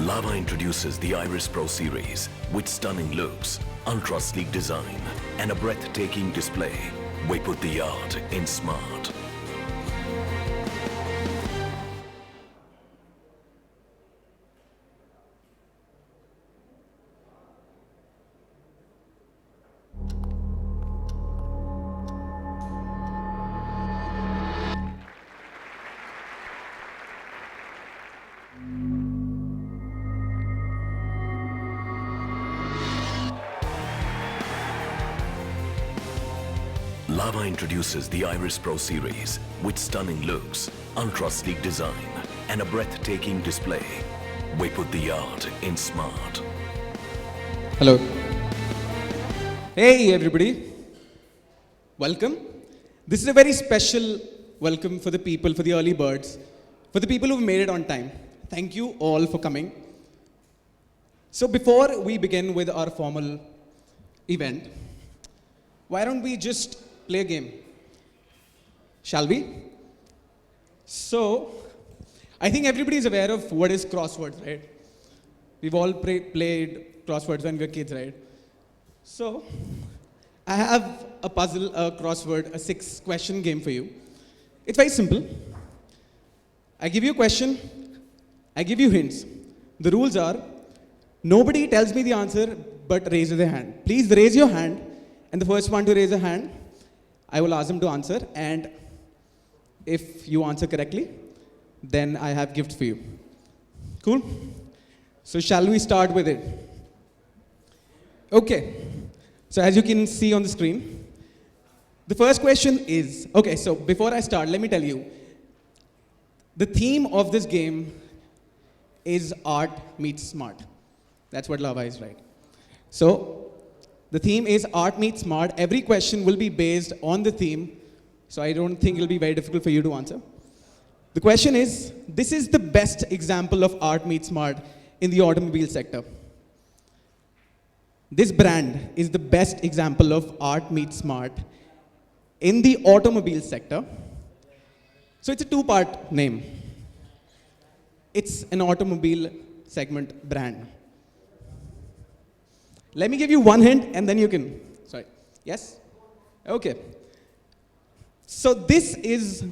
Lava introduces the Iris Pro series with stunning looks, ultra-sleek design, and a breathtaking display. We put the art in smart. Lava introduces the Iris Pro series with stunning looks, ultra-sleek design, and a breathtaking display. We put the art in smart. Hello. Hey everybody. Welcome. This is a very special welcome for the people, for the early birds, for the people who've made it on time. Thank you all for coming. So before we begin with our formal event, why don't we just play a game? Shall we? So, I think everybody is aware of what is crosswords, right? We've all played crosswords when we were kids, right? So, I have a puzzle, a crossword, a 6-question game for you. It's very simple. I give you a question, I give you hints. The rules are, nobody tells me the answer but raises their hand. Please raise your hand, and the first one to raise a hand, I will ask them to answer, and if you answer correctly, then I have gifts for you. Cool? So shall we start with it? Okay. So as you can see on the screen, the first question is, okay, so before I start, let me tell you, the theme of this game is art meets smart. That's what Lava is, right? So, the theme is art meets smart. Every question will be based on the theme, so I don't think it'll be very difficult for you to answer. The question is, this is the best example of art meets smart in the automobile sector. This brand is the best example of art meets smart in the automobile sector. So it's a 2-part name. It's an automobile segment brand. Let me give you one hint and then you can, sorry, yes? Okay. So this is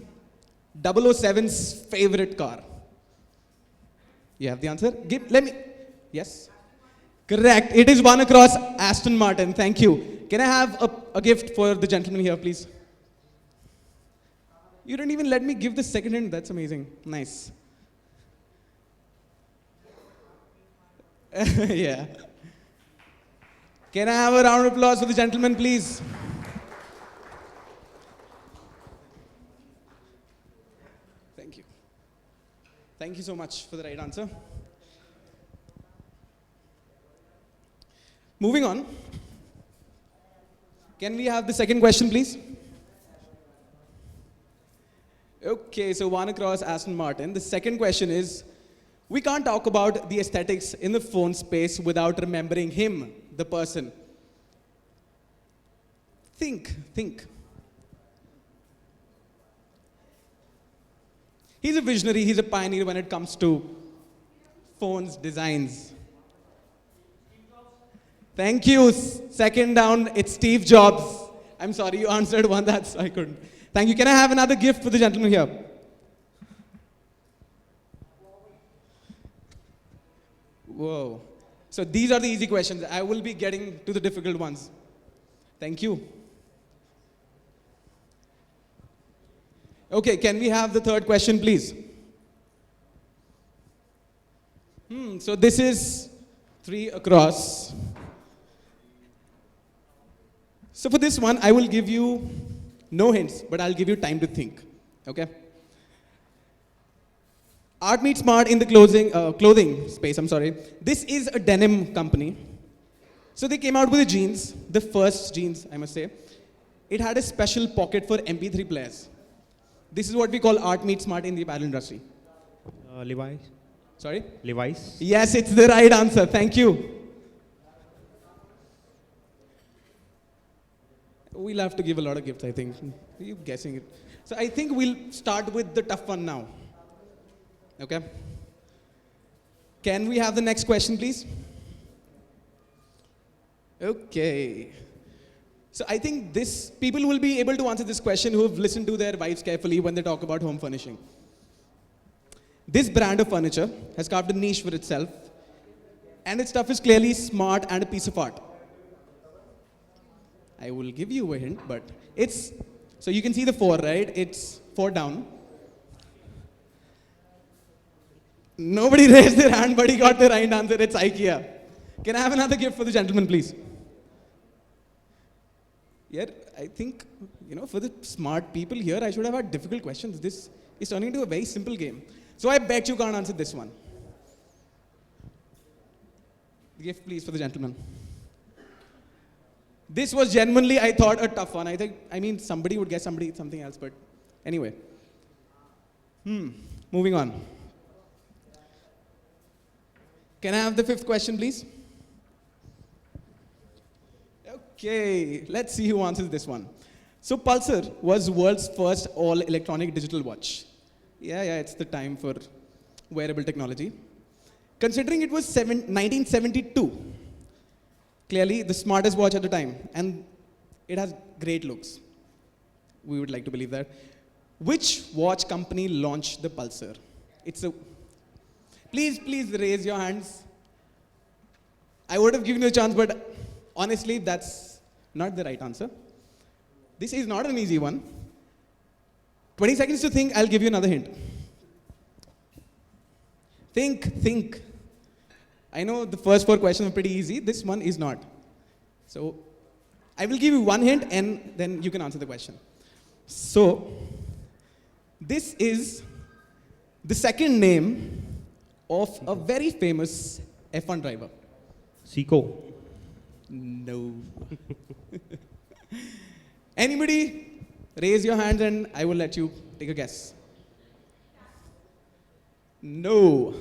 007's favorite car. You have the answer? Yes? Correct, it is one across Aston Martin, thank you. Can I have a gift for the gentleman here, please? You didn't even let me give the second hint, that's amazing, nice. Yeah. Can I have a round of applause for the gentleman, please? Thank you. Thank you so much for the right answer. Moving on. Can we have the second question, please? Okay, so one across Aston Martin. The second question is, we can't talk about the aesthetics in the phone space without remembering him, the person. Think. He's a visionary, he's a pioneer when it comes to phones, designs. Thank you. Second down, it's Steve Jobs. I'm sorry, you answered one, I couldn't. Thank you. Can I have another gift for the gentleman here? Whoa. So these are the easy questions. I will be getting to the difficult ones. Thank you. Okay, can we have the third question, please? So this is 3 across. So for this one, I will give you no hints, but I'll give you time to think. Okay? Art meets smart in the clothing space, This is a denim company. So they came out with the jeans, the first jeans, I must say. It had a special pocket for MP3 players. This is what we call art meets smart in the apparel industry. Levi's. Sorry? Levi's. Yes, it's the right answer. Thank you. We'll have to give a lot of gifts, I think. You're guessing it. So I think we'll start with the tough one now. Okay? Can we have the next question, please? Okay. So I think people will be able to answer this question who have listened to their wives carefully when they talk about home furnishing. This brand of furniture has carved a niche for itself, and its stuff is clearly smart and a piece of art. I will give you a hint, but so you can see the 4, right? It's 4 down. Nobody raised their hand, but he got the right answer. It's IKEA. Can I have another gift for the gentleman, please? Yeah, I think, for the smart people here, I should have had difficult questions. This is turning into a very simple game. So I bet you can't answer this one. The gift, please, for the gentleman. This was genuinely, I thought, a tough one. Somebody would guess something else, but anyway. Moving on. Can I have the 5th question, please? Okay, let's see who answers this one. So Pulsar was world's first all-electronic digital watch. Yeah, it's the time for wearable technology. Considering it was 1972, clearly the smartest watch at the time, and it has great looks. We would like to believe that. Which watch company launched the Pulsar? Please raise your hands. I would have given you a chance, but honestly, that's not the right answer. This is not an easy one. 20 seconds to think, I'll give you another hint. Think. I know the first 4 questions are pretty easy. This one is not. So, I will give you one hint and then you can answer the question. So, this is the second name of a very famous F1 driver. Seiko. No. Anybody? Raise your hands and I will let you take a guess. No.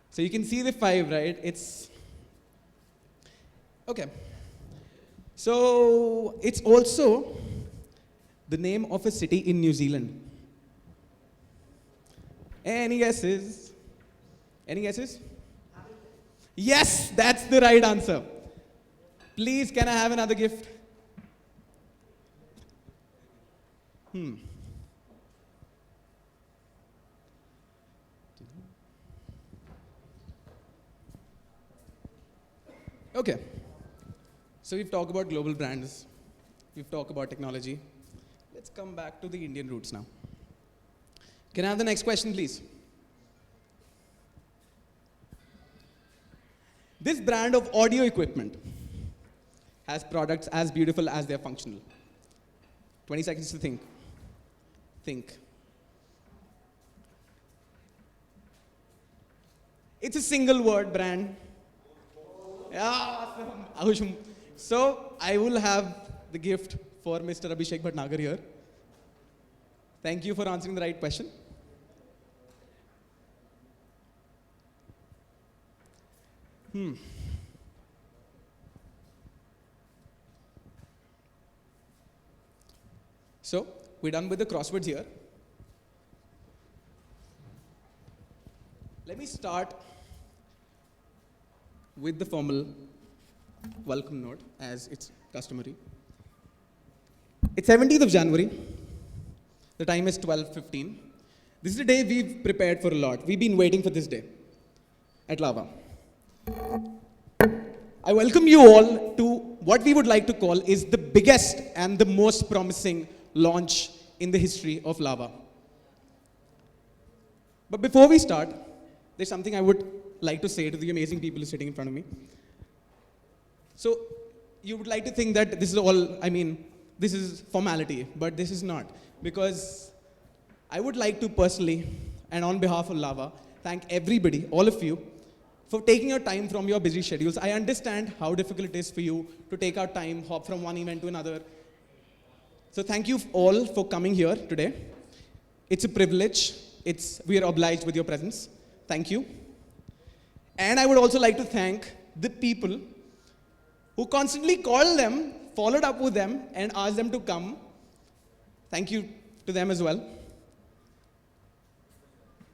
So you can see the 5, right? Okay. So it's also the name of a city in New Zealand. Any guesses? Yes, that's the right answer. Please, can I have another gift? Okay. So we've talked about global brands. We've talked about technology. Let's come back to the Indian roots now. Can I have the next question, please? This brand of audio equipment has products as beautiful as they're functional. 20 seconds to think. It's a single word brand. Yeah, awesome. So I will have the gift for Mr. Abhishek Bhatnagar here. Thank you for answering the right question. So, we're done with the crosswords here. Let me start with the formal welcome note, as it's customary. It's 17th of January. The time is 12:15. This is the day we've prepared for a lot. We've been waiting for this day at Lava. I welcome you all to what we would like to call is the biggest and the most promising launch in the history of Lava. But before we start, there's something I would like to say to the amazing people sitting in front of me. So, you would like to think that this is all, this is formality, but this is not. Because I would like to personally, and on behalf of Lava, thank everybody, all of you, for taking your time from your busy schedules. I understand how difficult it is for you to take out time, hop from one event to another. So thank you all for coming here today. It's a privilege. We are obliged with your presence. Thank you. And I would also like to thank the people who constantly called them, followed up with them, and asked them to come. Thank you to them as well.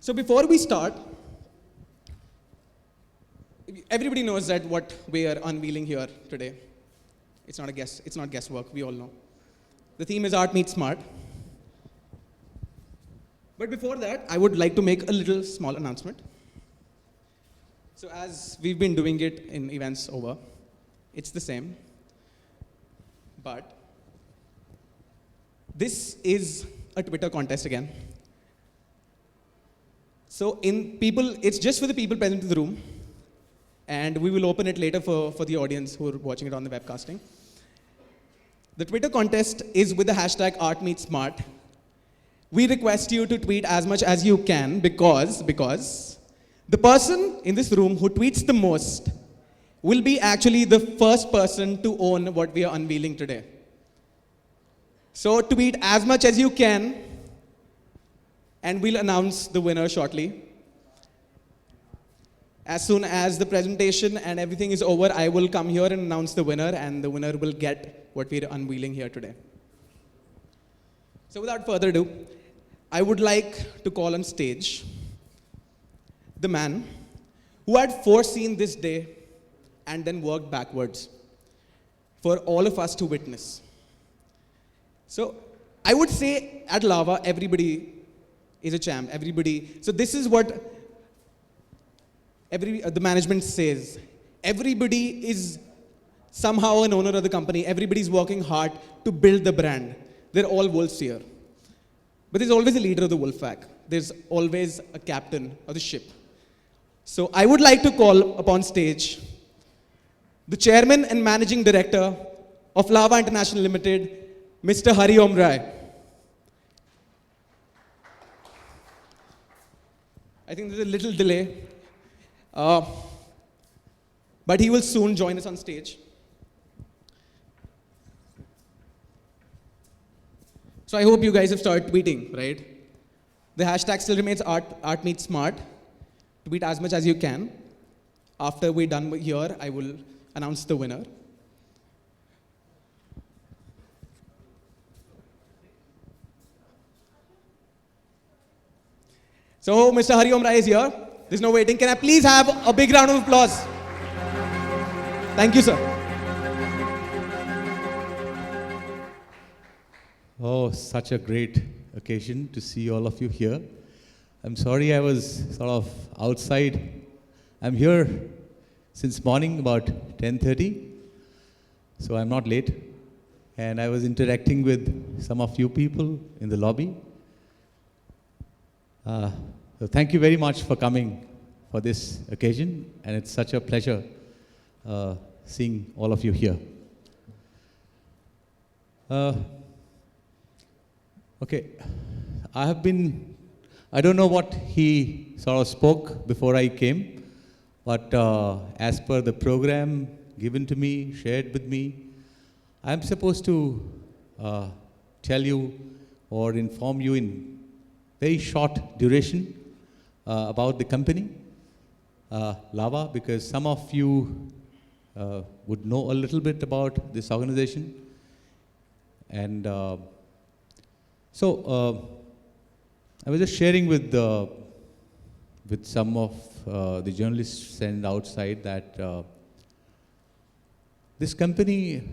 So before we start, everybody knows that what we are unveiling here today, it's not guesswork, we all know. The theme is Art Meets Smart. But before that, I would like to make a little small announcement. So as we've been doing it in events over, it's the same. But this is a Twitter contest again. So it's just for the people present in the room. And we will open it later for the audience who are watching it on the webcasting. The Twitter contest is with the hashtag #ArtMeetsSmart. We request you to tweet as much as you can because the person in this room who tweets the most will be actually the first person to own what we are unveiling today. So tweet as much as you can, and we'll announce the winner shortly. As soon as the presentation and everything is over, I will come here and announce the winner, and the winner will get what we're unveiling here today. So without further ado, I would like to call on stage the man who had foreseen this day and then worked backwards for all of us to witness. So I would say at Lava, everybody is a champ. So this is what the management says. Everybody is somehow an owner of the company. Everybody's working hard to build the brand. They're all wolves here. But there's always a leader of the wolf pack. There's always a captain of the ship. So I would like to call upon stage the chairman and managing director of Lava International Limited, Mr. Hari Om Rai. I think there's a little delay, but he will soon join us on stage. So I hope you guys have started tweeting, right? The hashtag still remains @ArtMeetsSmart. Tweet as much as you can. After we're done here, I will announce the winner. So Mr. Hari Om Rai is here. There's no waiting. Can I please have a big round of applause? Thank you, sir. Oh, such a great occasion to see all of you here. I'm sorry I was sort of outside. I'm here since morning about 10:30, so I'm not late. And I was interacting with some of you people in the lobby. So thank you very much for coming for this occasion, and it's such a pleasure seeing all of you here. Okay, I don't know what he sort of spoke before I came, but as per the program given to me, shared with me, I'm supposed to tell you or inform you in very short duration about the company, Lava, because some of you would know a little bit about this organization. And so I was just sharing with some of the journalists and outside that this company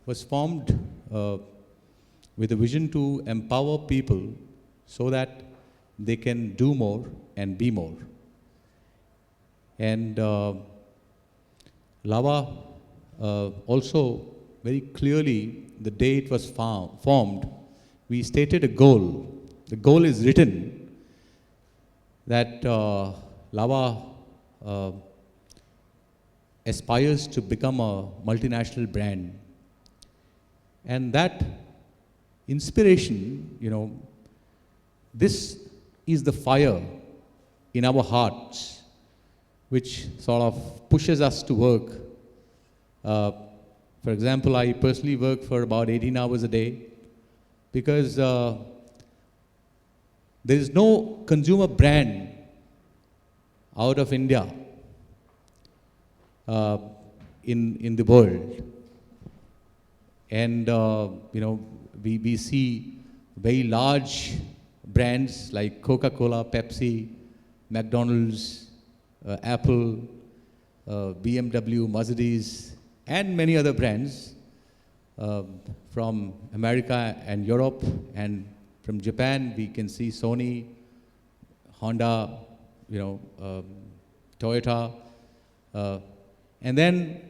was formed with a vision to empower people so that they can do more and be more. And Lava also very clearly, the day it was formed, we stated a goal. The goal is written that Lava aspires to become a multinational brand. And that inspiration, this is the fire in our hearts, which sort of pushes us to work. For example, I personally work for about 18 hours a day because there is no consumer brand out of India in the world. And, we see very large brands like Coca-Cola, Pepsi, McDonald's, Apple, BMW, Mercedes, and many other brands from America and Europe, and from Japan we can see Sony, Honda, Toyota, and then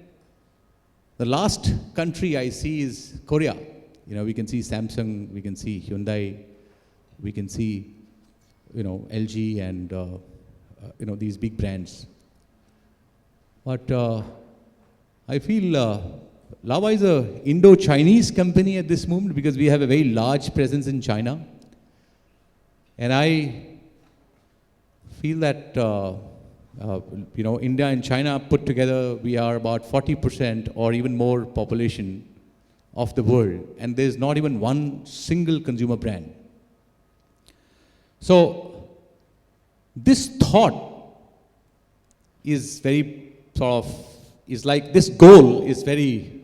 the last country I see is Korea. We can see Samsung, we can see Hyundai, we can see LG and these big brands. But I feel Lava is a Indo-Chinese company at this moment because we have a very large presence in China. And I feel that India and China put together, we are about 40% or even more population of the world, and there's not even one single consumer brand. So this thought is very is like this goal is very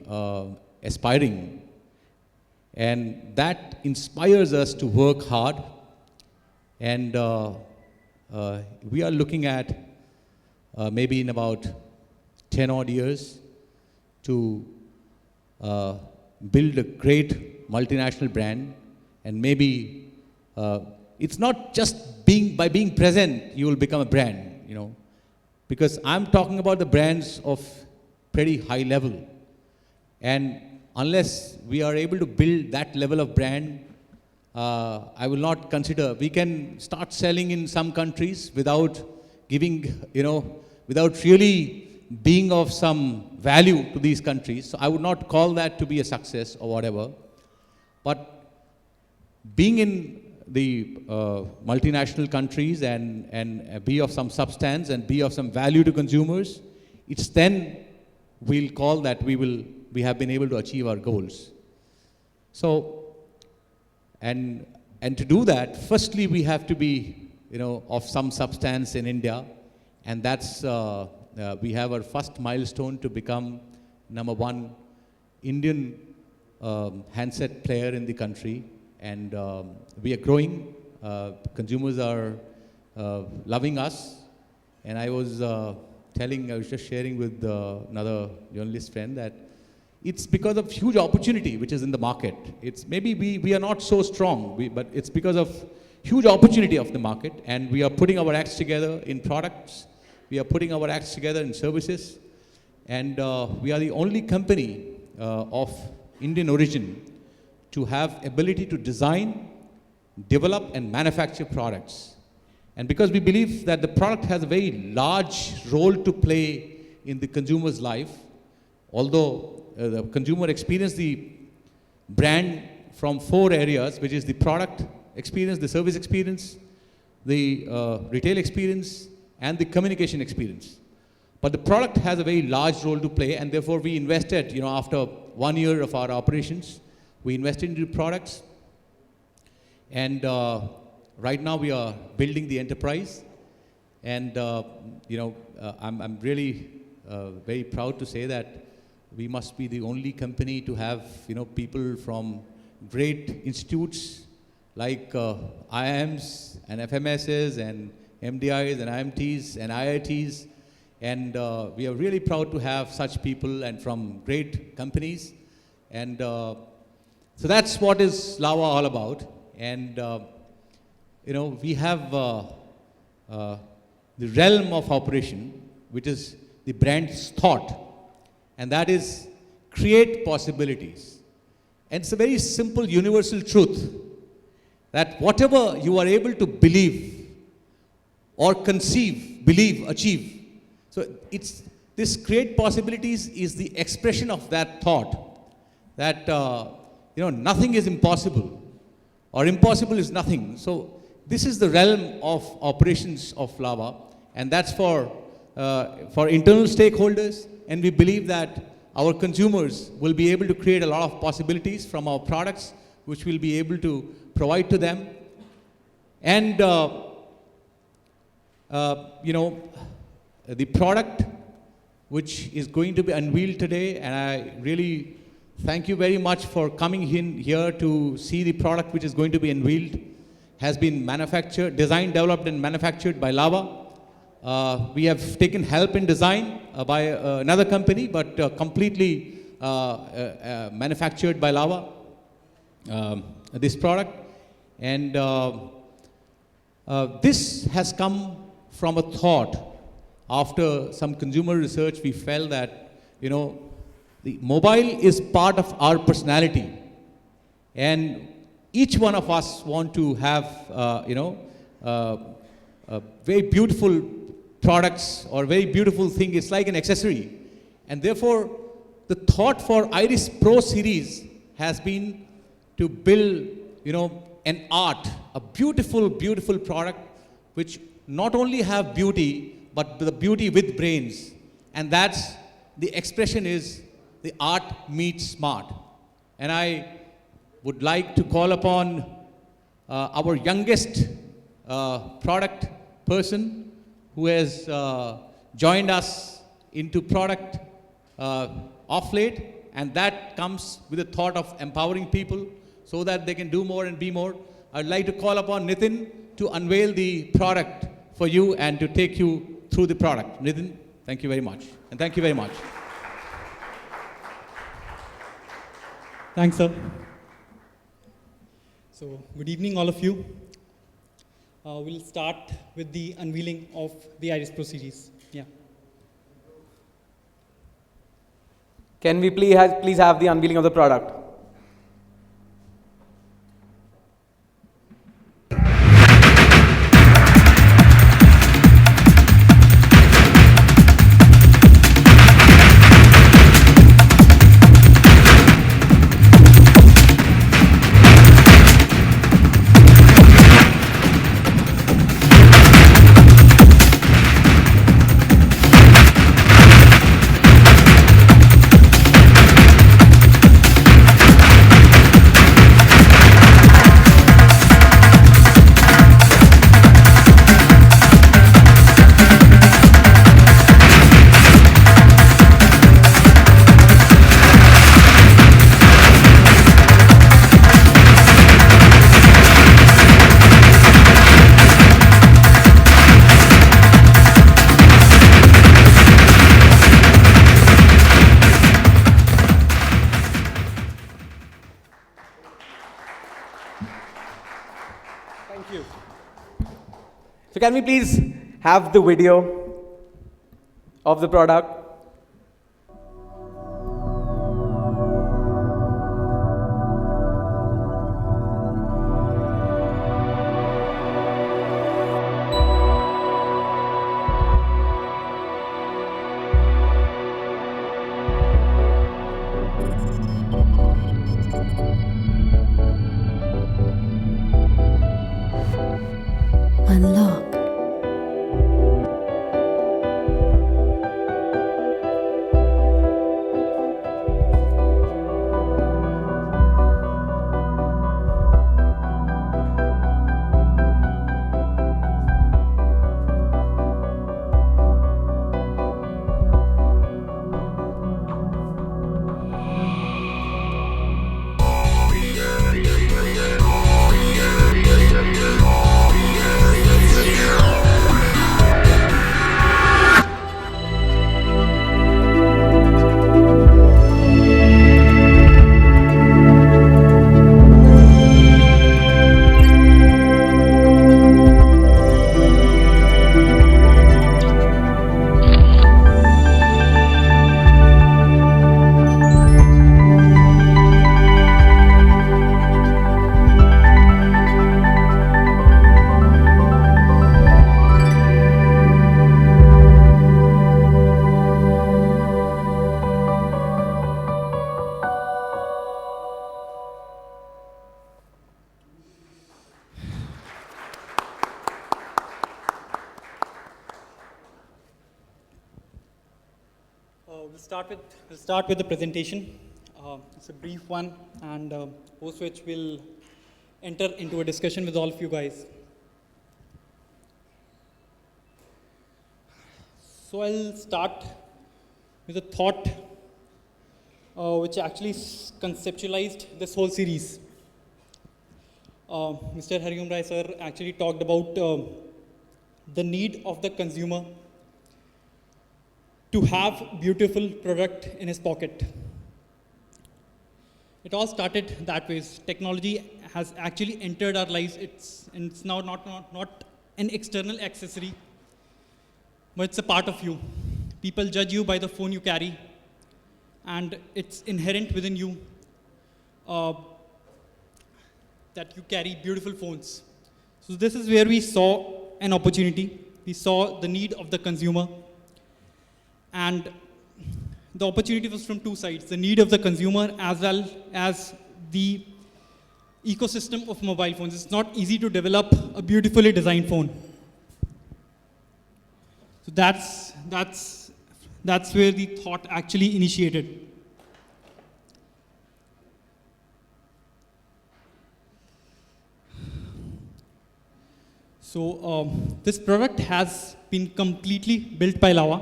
aspiring, and that inspires us to work hard. And we are looking at maybe in about 10 odd years to build a great multinational brand. And maybe it's not just by being present you will become a brand, because I'm talking about the brands of pretty high level. And unless we are able to build that level of brand, I will not consider. We can start selling in some countries without giving, without really being of some value to these countries. So I would not call that to be a success or whatever. But being in the multinational countries and be of some substance and be of some value to consumers, it's then we'll call that we have been able to achieve our goals. So, and to do that, firstly we have to be, of some substance in India, and that's we have our first milestone to become #1 Indian handset player in the country, and we are growing. Consumers are loving us, and I was just sharing with another journalist friend that it's because of huge opportunity which is in the market. It's maybe we are not so strong, but it's because of huge opportunity of the market, and we are putting our acts together in products, we are putting our acts together in services, and we are the only company of Indian origin to have ability to design, develop and manufacture products. And because we believe that the product has a very large role to play in the consumer's life, although the consumer experience the brand from 4 areas, which is the product experience, the service experience, the retail experience, and the communication experience. But the product has a very large role to play, and therefore we invested, after 1 year of our operations, we invested into products. And right now we are building the enterprise. And, I'm really very proud to say that we must be the only company to have, people from great institutes like IIMs and FMSs and MDIs and IMTs and IITs. And we are really proud to have such people and from great companies. And so that's what is Lava all about. And, we have the realm of operation, which is the brand's thought, and that is create possibilities. And it's a very simple universal truth that whatever you are able to believe or conceive, believe, achieve. So it's this create possibilities is the expression of that thought that nothing is impossible or impossible is nothing. So this is the realm of operations of Lava, and that's for internal stakeholders, and we believe that our consumers will be able to create a lot of possibilities from our products, which we'll be able to provide to them. And the product which is going to be unveiled today, and I really thank you very much for coming in here to see the product which is going to be unveiled, has been manufactured, designed, developed and manufactured by Lava. We have taken help in design by another company, but completely manufactured by Lava, this product. And this has come from a thought. After some consumer research, we felt that, the mobile is part of our personality. And each one of us want to have, very beautiful products or very beautiful thing. It's like an accessory. And therefore, the thought for Iris Pro series has been to build, an art, a beautiful, beautiful product which not only have beauty, but the beauty with brains. And that's, the expression is, the art meets smart. And I would like to call upon our youngest product person who has joined us into product off late, and that comes with the thought of empowering people so that they can do more and be more. I'd like to call upon Nitin to unveil the product for you and to take you through the product. Nitin, thank you very much. And thank you very much. Thanks, sir. So, good evening, all of you. We'll start with the unveiling of the Iris Pro series. Yeah. Can we please have the unveiling of the product? So can we please have the video of the product? Unlock. We'll start with the presentation. It's a brief one, and post which we'll enter into a discussion with all of you guys. So I'll start with a thought which actually conceptualized this whole series. Mr. Hariom Rai sir actually talked about the need of the consumer to have beautiful product in his pocket. It all started that way. Technology has actually entered our lives. It's now not an external accessory, but it's a part of you. People judge you by the phone you carry, and it's inherent within you that you carry beautiful phones. So this is where we saw an opportunity. We saw the need of the consumer, and the opportunity was from two sides: the need of the consumer as well as the ecosystem of mobile phones. It's not easy to develop a beautifully designed phone. So that's where the thought actually initiated. So this product has been completely built by Lava.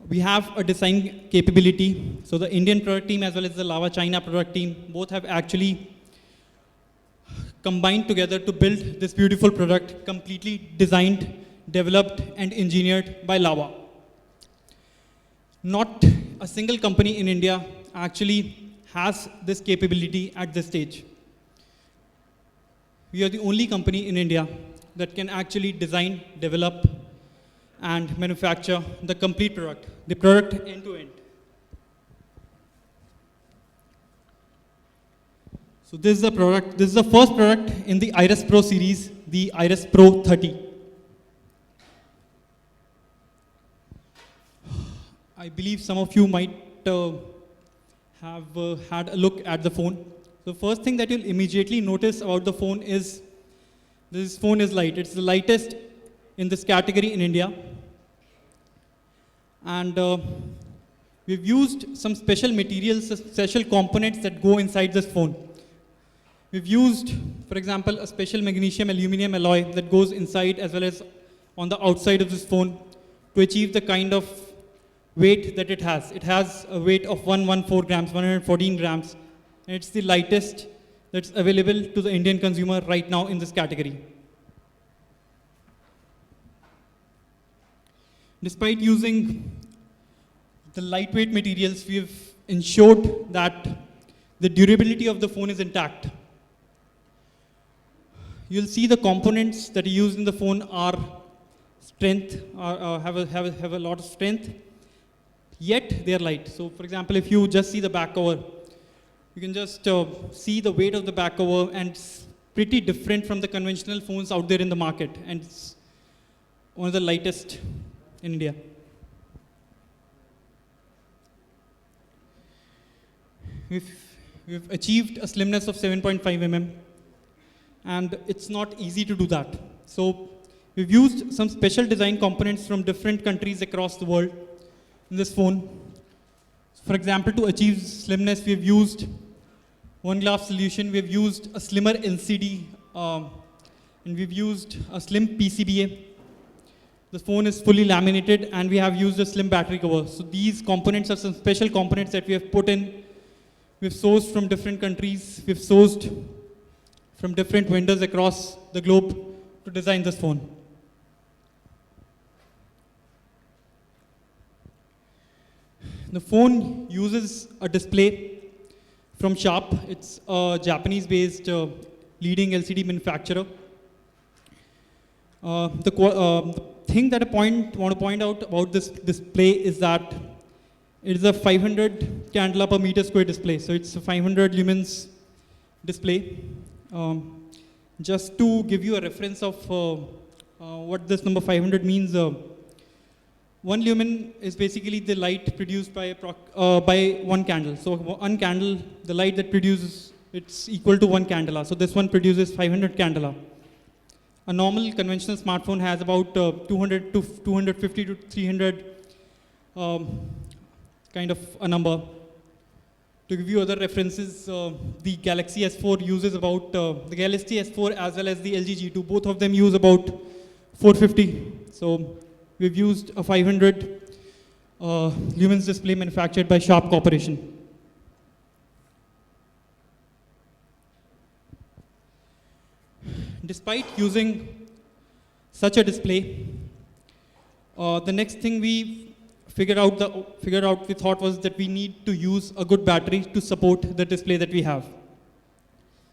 We have a design capability. So the Indian product team as well as the Lava China product team both have actually combined together to build this beautiful product, completely designed, developed, and engineered by Lava. Not a single company in India actually has this capability at this stage. We are the only company in India that can actually design, develop, and manufacture the complete product, the product end to end. So this is the product, this is the first product in the Iris Pro series, the Iris Pro 30. I believe some of you might have had a look at the phone. The first thing that you'll immediately notice about the phone is this phone is light. It's the lightest in this category in India. And we've used some special materials, special components that go inside this phone. We've used, for example, a special magnesium aluminum alloy that goes inside as well as on the outside of this phone to achieve the kind of weight that it has. It has a weight of 114 grams, 114 grams. And it's the lightest that's available to the Indian consumer right now in this category. Despite using the lightweight materials, we've ensured that the durability of the phone is intact. You'll see the components that are used in the phone are strength, have a lot of strength, yet they're light. So for example, if you just see the back cover, you can just see the weight of the back cover, and it's pretty different from the conventional phones out there in the market, and it's one of the lightest in India. We've achieved a slimness of 7.5 mm, and it's not easy to do that. So we've used some special design components from different countries across the world in this phone. For example, to achieve slimness, we've used one glass solution, we've used a slimmer LCD, and we've used a slim PCBA. The phone is fully laminated, and we have used a slim battery cover. So these components are some special components that we have put in. We've sourced from different countries. We've sourced from different vendors across the globe to design this phone. The phone uses a display from Sharp. It's a Japanese-based leading LCD manufacturer. The thing that I want to point out about this display is that it is a 500 candela per meter square display. So it's a 500 lumens display. Just to give you a reference of what this number 500 means, 1 lumen is basically the light produced by one candle. So one candle, the light that produces, it's equal to 1 candela. So this one produces 500 candela. A normal conventional smartphone has about 200 to 250 to 300 kind of a number. To give you other references, the Galaxy S4 uses about, the Galaxy S4 as well as the LG G2, both of them use about 450. So we've used a 500 lumens display manufactured by Sharp Corporation. Despite using such a display. The next thing we figured out we thought was that we need to use a good battery to support the display that we have.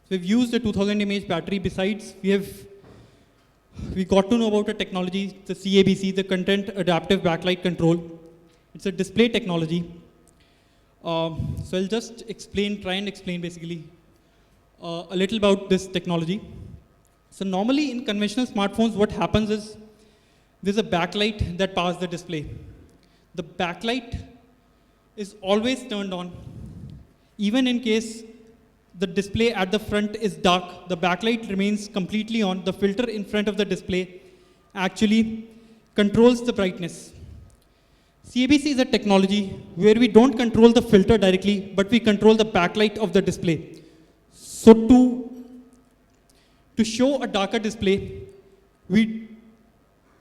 So we've used a 2000 mAh battery. Besides, we got to know about a technology, the CABC, the Content Adaptive Backlight Control. It's a display technology. So I'll just try and explain basically a little about this technology. So normally in conventional smartphones, what happens is there's a backlight that powers the display. The backlight is always turned on. Even in case the display at the front is dark, the backlight remains completely on. The filter in front of the display actually controls the brightness. CABC is a technology where we don't control the filter directly, but we control the backlight of the display. So to show a darker display, we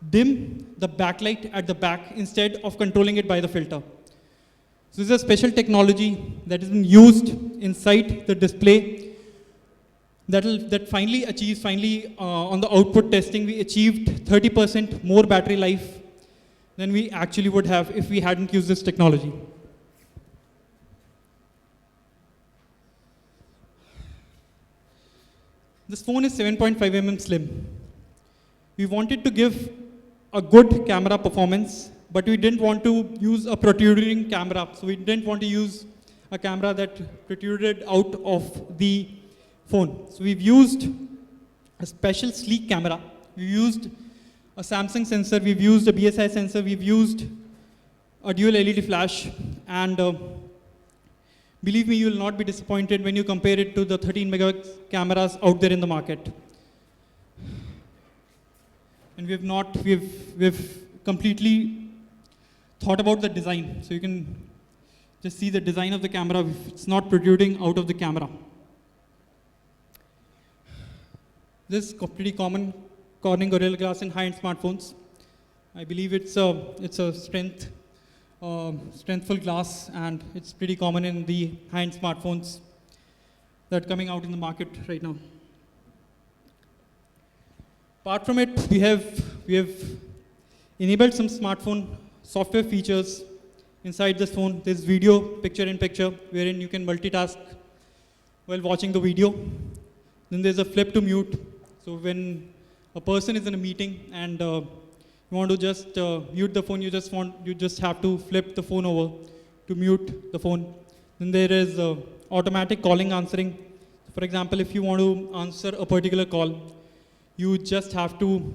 dim the backlight at the back instead of controlling it by the filter. So this is a special technology that has been used inside the display that finally on the output testing, we achieved 30% more battery life than we actually would have if we hadn't used this technology. This phone is 7.5 mm slim. We wanted to give a good camera performance, but we didn't want to use a protruding camera. So we didn't want to use a camera that protruded out of the phone. So we've used a special sleek camera. We used a Samsung sensor, we've used a BSI sensor, we've used a dual LED flash, and believe me, you will not be disappointed when you compare it to the 13 megapixel cameras out there in the market. And we've completely thought about the design. So you can just see the design of the camera. It's not protruding out of the camera. This is pretty common Corning Gorilla Glass in high-end smartphones. I believe it's a strengthful glass, and it's pretty common in the high-end smartphones that are coming out in the market right now. Apart from it, we have enabled some smartphone software features inside this phone. There's video, picture-in-picture, wherein you can multitask while watching the video. Then there's a flip to mute. So when a person is in a meeting and you want to just mute the phone, you just have to flip the phone over to mute the phone. Then there is automatic calling answering. For example, if you want to answer a particular call, you just have to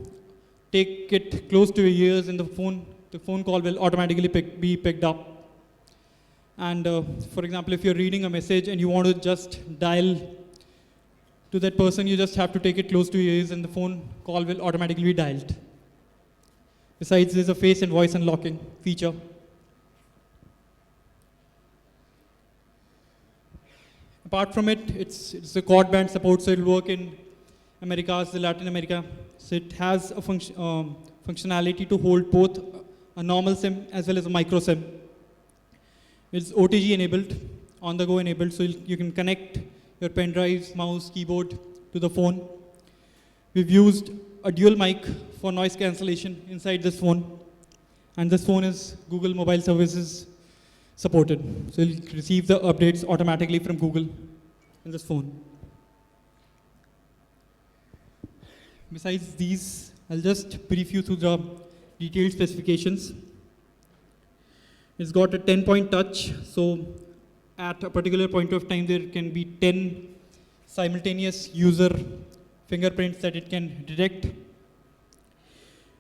take it close to your ears, and the phone call will automatically be picked up. And for example, if you're reading a message and you want to just dial to that person, you just have to take it close to your ears, and the phone call will automatically be dialed. Besides, there's a face and voice unlocking feature. Apart from it, it's a quad band support, so it'll work in Americas, Latin America. So it has a functionality to hold both a normal SIM as well as a micro SIM. It's OTG enabled, on the go enabled, so you can connect your pen drives, mouse, keyboard to the phone. We've used a dual mic for noise cancellation inside this phone. And this phone is Google Mobile Services supported. So you'll receive the updates automatically from Google in this phone. Besides these, I'll just brief you through the detailed specifications. It's got a 10-point touch, so at a particular point of time, there can be 10 simultaneous user fingerprints that it can detect.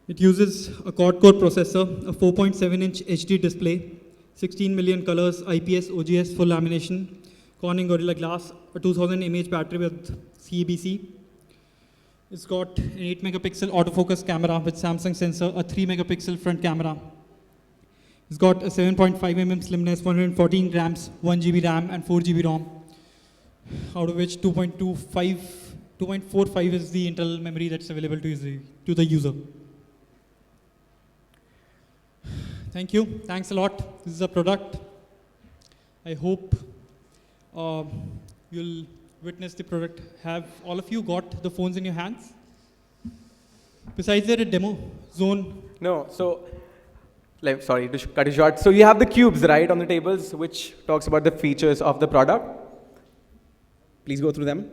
It uses a quad-core processor, a 4.7-inch HD display, 16 million colors, IPS, OGS, full lamination, Corning Gorilla Glass, a 2000 mAh battery with CABC. It's got an 8-megapixel autofocus camera with Samsung sensor, a 3-megapixel front camera. It's got a 7.5 mm slimness, 114 grams, 1 GB RAM and 4 GB ROM, out of which 2.45 is the internal memory that's available to the user. Thank you. Thanks a lot. This is a product. I hope you'll witness the product. Have all of you got the phones in your hands? Besides, there a demo zone. No, so, sorry to cut you short. So you have the cubes, right, on the tables, which talks about the features of the product. Please go through them.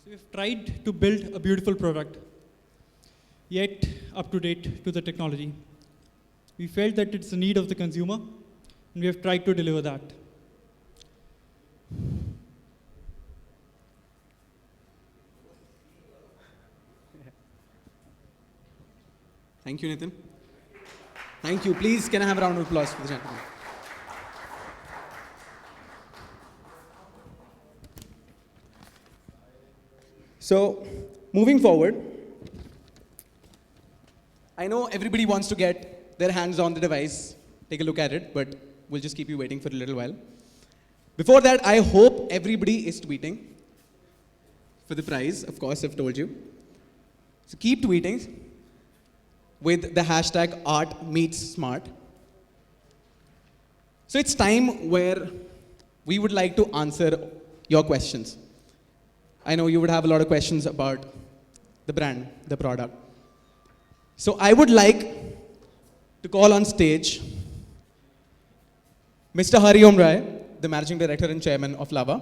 So we've tried to build a beautiful product, yet up to date to the technology. We felt that it's a need of the consumer, and we have tried to deliver that. Thank you, Nitin. Thank you. Please, can I have a round of applause for the gentleman? So, moving forward, I know everybody wants to get their hands on the device, take a look at it, but we'll just keep you waiting for a little while. Before that, I hope everybody is tweeting for the prize. Of course, I've told you. So keep tweeting with the hashtag #ArtMeetsSmart. So it's time where we would like to answer your questions. I know you would have a lot of questions about the brand, the product. So I would like to call on stage Mr. Hari Om Rai, the Managing Director and Chairman of Lava,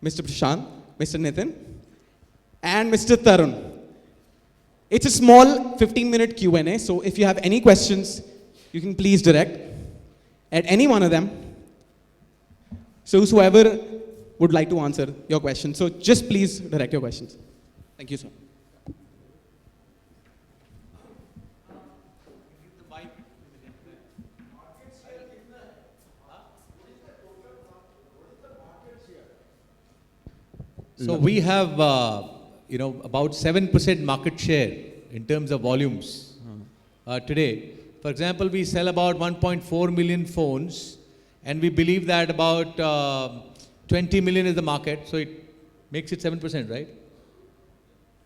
Mr. Prashant, Mr. Nitin, and Mr. Tarun. It's a small 15-minute Q&A, so if you have any questions, you can please direct at any one of them. So whoever would like to answer your question, so just please direct your questions. Thank you, sir. So we have, about 7% market share in terms of volumes today. For example, we sell about 1.4 million phones, and we believe that about 20 million is the market, so it makes it 7%, right?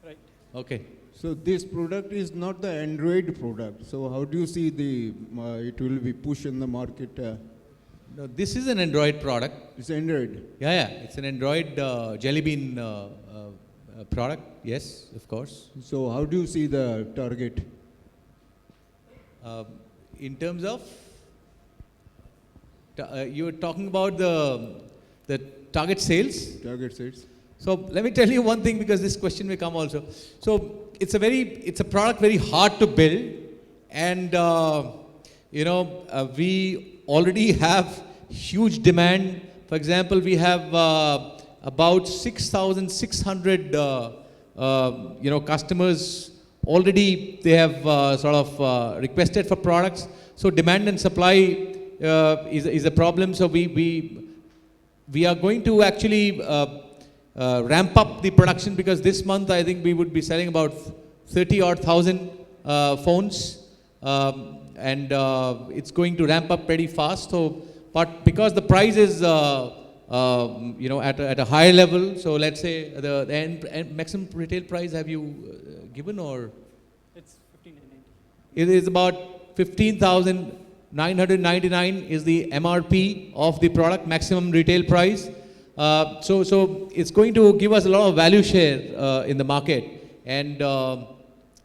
Right. Okay. So this product is not the Android product. So how do you see it will be pushed in the market? No, this is an Android product. It's Android. Yeah, it's an Android Jelly Bean product. Yes, of course. So how do you see the target? In terms of, you were talking about the target sales. Target sales. So let me tell you one thing, because this question may come also. So it's a product very hard to build, and we already have huge demand. For example, we have about 6,600 customers already. They have requested for products. So demand and supply is a problem. So we are going to actually ramp up the production, because this month I think we would be selling about 30,000 phones, and it's going to ramp up pretty fast. So, but because the price is at a higher level, so let's say the end maximum retail price have you given, or It's 15,990. it is about 15,999 is the MRP of the product, maximum retail price. So it's going to give us a lot of value share in the market, and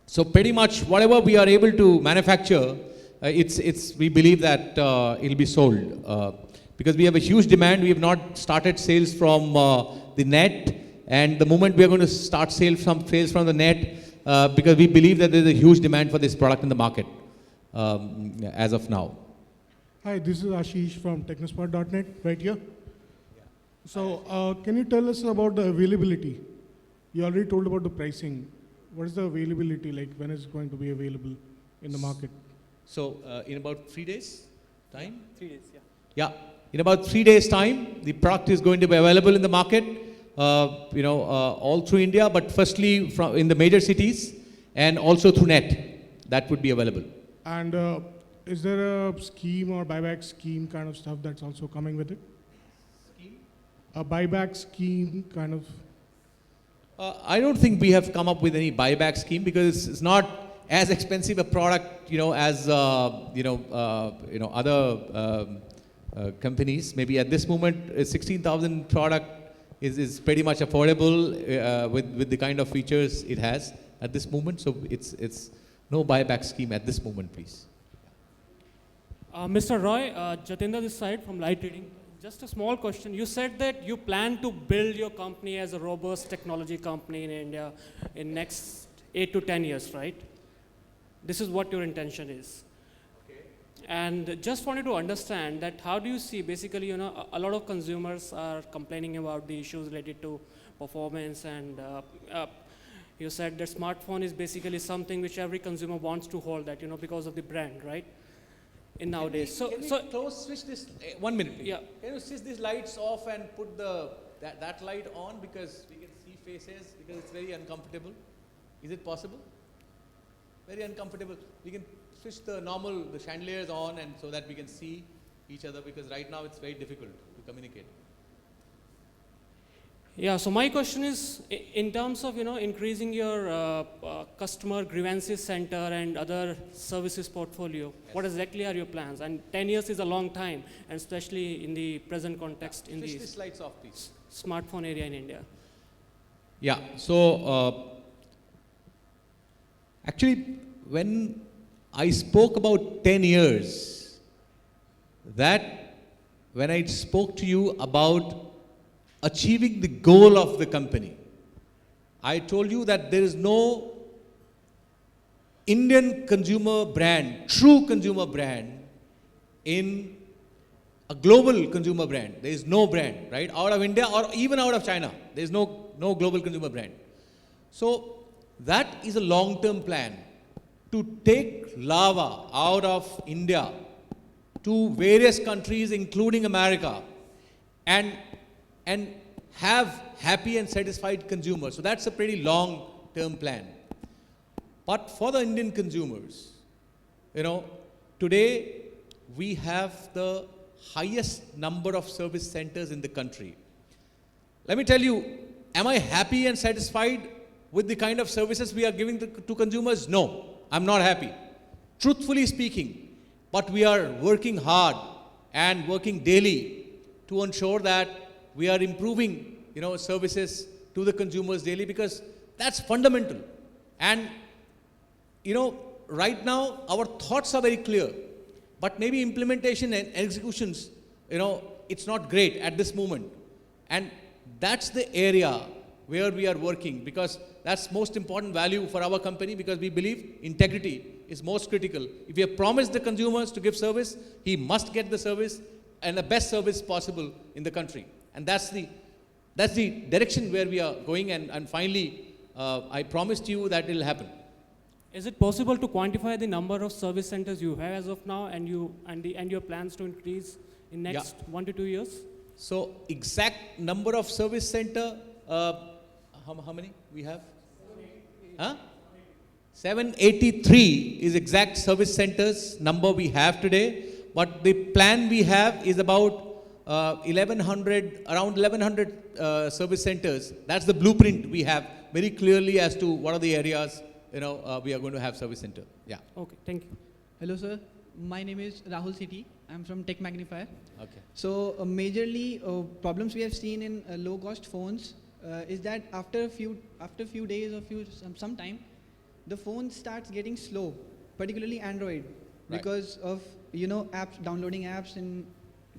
so pretty much whatever we are able to manufacture, we believe that it'll be sold, because we have a huge demand. We have not started sales from the net, and the moment we are going to start sales from the net, because we believe that there is a huge demand for this product in the market as of now. Hi, this is Ashish from Technospot.net, right here. So, can you tell us about the availability? You already told about the pricing. What is the availability like? When is it going to be available in the market? So in about 3 days time? 3 days, yeah. Yeah, in about 3 days time, the product is going to be available in the market, all through India, but firstly in the major cities, and also through net. That would be available. And is there a scheme or buyback scheme kind of stuff that's also coming with it? Scheme? A buyback scheme kind of? I don't think we have come up with any buyback scheme, because it's not as expensive a product, as other companies. Maybe at this moment, a 16,000 product is pretty much affordable with the kind of features it has at this moment. So it's no buyback scheme at this moment, please. Mr. Roy, Jatinder this side from Light Reading. Just a small question. You said that you plan to build your company as a robust technology company in India in next 8 to 10 years, right? This is what your intention is. Okay. And just wanted to understand that how do you see, basically, a lot of consumers are complaining about the issues related to performance, and you said that smartphone is basically something which every consumer wants to hold, that, because of the brand, right? In nowadays. Can we switch this, 1 minute please. Yeah. Can you switch these lights off and put that light on, because we can see faces, because it's very uncomfortable. Is it possible? Very uncomfortable. We can switch the chandeliers on, and so that we can see each other, because right now it's very difficult to communicate. Yeah, so my question is, in terms of, increasing your customer grievances center and other services portfolio, what exactly are your plans? And 10 years is a long time, and especially in the present context in the these lights off, please. Smartphone area in India. Yeah, so actually, when I spoke about 10 years, when I spoke to you about achieving the goal of the company, I told you that there is no Indian consumer brand, true consumer brand, in a global consumer brand. There is no brand, right? Out of India or even out of China, there is no global consumer brand. So that is a long-term plan, to take Lava out of India to various countries, including America, and have happy and satisfied consumers. So that's a pretty long-term plan. But for the Indian consumers, today we have the highest number of service centers in the country. Let me tell you, am I happy and satisfied with the kind of services we are giving to consumers? No, I'm not happy, truthfully speaking. But we are working hard and working daily to ensure that we are improving, services to the consumers daily, because that's fundamental. And, right now our thoughts are very clear, but maybe implementation and executions, it's not great at this moment. And that's the area where we are working, because that's most important value for our company, because we believe integrity is most critical. If we have promised the consumers to give service, he must get the service and the best service possible in the country. And that's the direction where we are going, and finally, I promised you that it will happen. Is it possible to quantify the number of service centers you have as of now, and your plans to increase in next 1 to 2 years? So exact number of service center, how many we have? 783 is exact service centers number we have today, but the plan we have is about around 1100 service centers. That's the blueprint we have very clearly as to what are the areas we are going to have service center. Yeah. Okay, thank you. Hello, sir. My name is Rahul City. I'm from Tech Magnifier. Okay. So majorly problems we have seen in low-cost phones is that after a few days or some time, the phone starts getting slow, particularly Android, because of apps, downloading apps and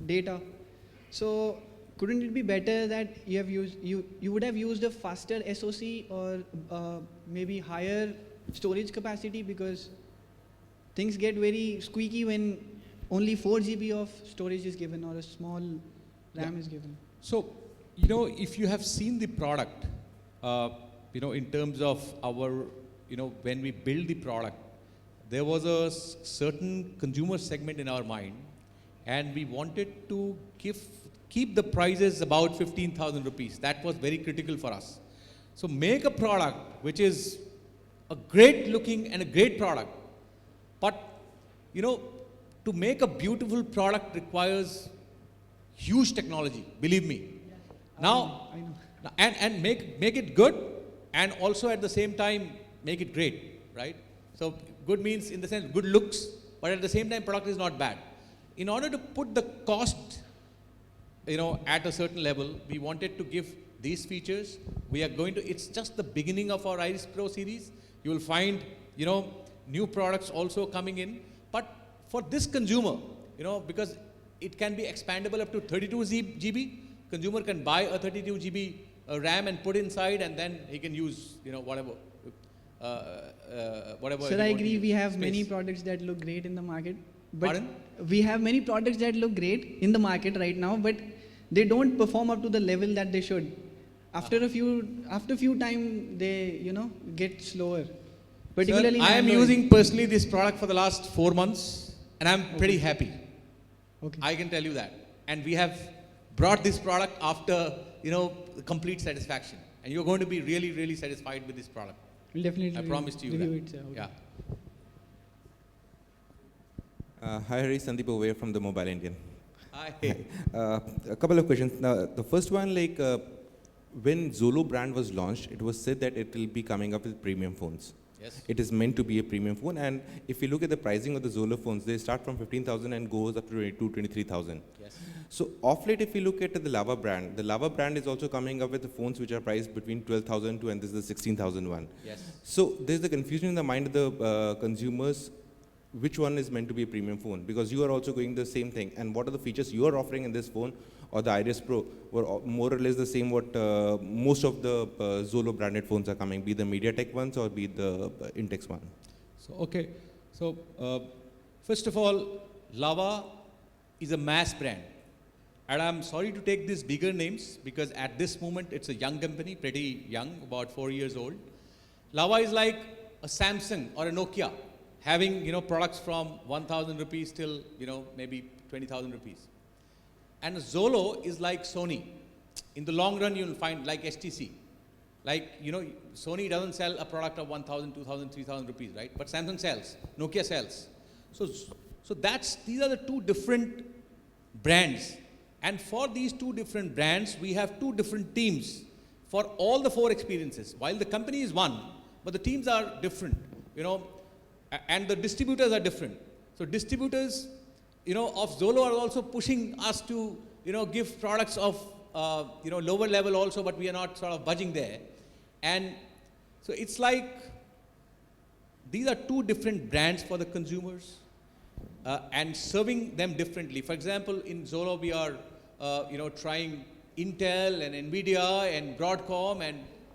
data. So couldn't it be better that you would have used a faster SoC or maybe higher storage capacity, because things get very squeaky when only 4 GB of storage is given or a small RAM is given. So, if you have seen the product, in terms of our, when we build the product, there was a certain consumer segment in our mind, and we wanted to keep the prices about 15,000 rupees. That was very critical for us. So make a product which is a great looking and a great product, but to make a beautiful product requires huge technology, believe me. I Now, know. and make it good, and also at the same time make it great, right? So good means in the sense good looks, but at the same time product is not bad. In order to put the cost, at a certain level, we wanted to give these features. We are going to, it's just the beginning of our Iris Pro series. You will find, new products also coming in. But for this consumer, because it can be expandable up to 32 GB, consumer can buy a 32 GB RAM and put inside, and then he can use, whatever. Whatever. Sir, I agree. We have space. many products that look great in the market. But Pardon? we have many products that look great in the market right now, but they don't perform up to the level that they should. After a few time, they get slower. Particularly, Sir, I am using personally this product for the last 4 months, and I'm pretty happy. Okay. I can tell you that. And we have brought this product after complete satisfaction, and you're going to be really, really satisfied with this product. We'll definitely I promised you review that. it, sir. Okay. Yeah. Hi, Hari. Sandeep over here from the Mobile Indian. Hi. A couple of questions. Now, the first one, when Zolo brand was launched, it was said that it will be coming up with premium phones. Yes. It is meant to be a premium phone, and if you look at the pricing of the Zolo phones, they start from 15,000 and goes up to 23,000. Yes. So off late, if you look at the Lava brand is also coming up with the phones which are priced between 12,000 to, and this is the 16,000 one. Yes. So there's the confusion in the mind of the consumers, which one is meant to be a premium phone, because you are also going the same thing, and what are the features you are offering in this phone or the Iris Pro were more or less the same what most of the Zolo branded phones are coming, be the MediaTek ones or be the Intex one. So first of all, Lava is a mass brand, and I'm sorry to take these bigger names because at this moment it's a young company, pretty young, about 4 years old. Lava is like a Samsung or a Nokia, having products from 1,000 rupees till maybe 20,000 rupees. And Zolo is like Sony. In the long run, you'll find like HTC. Like, Sony doesn't sell a product of 1,000, 2,000, 3,000 rupees, right? But Samsung sells, Nokia sells. So these are the two different brands. And for these two different brands, we have two different teams for all the 4 experiences. While the company is one, but the teams are different, and the distributors are different. So distributors, of Zolo are also pushing us to, give products of, lower level also, but we are not sort of budging there. And so it's like, these are two different brands for the consumers, and serving them differently. For example, in Zolo, we are, trying Intel and Nvidia and Broadcom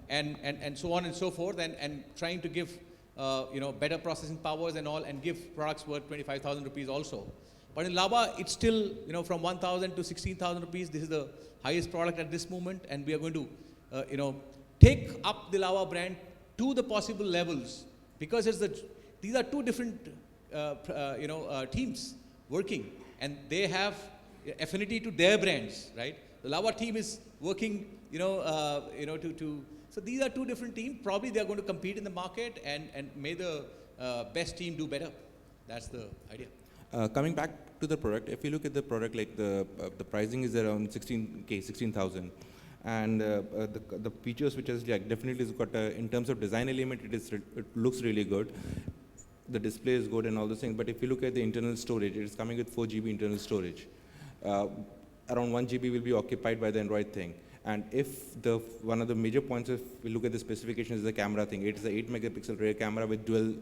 and so on and so forth, and trying to give, better processing powers and all, and give products worth 25,000 rupees also. But in Lava, it's still, from 1,000 to 16,000 rupees. This is the highest product at this moment, and we are going to, take up the Lava brand to the possible levels, because these are two different, teams working, and they have affinity to their brands, right? The Lava team is working, so these are two different teams. Probably they are going to compete in the market, and may the best team do better. That's the idea. Coming back to the product, if you look at the product, like the pricing is around 16,000, and the features which is definitely has got in terms of design element, it looks really good. The display is good and all those things. But if you look at the internal storage, it is coming with 4 GB internal storage. Around 1 GB will be occupied by the Android thing. And if one of the major points, if we look at the specifications, is the camera thing. It is an 8 megapixel rear camera with dual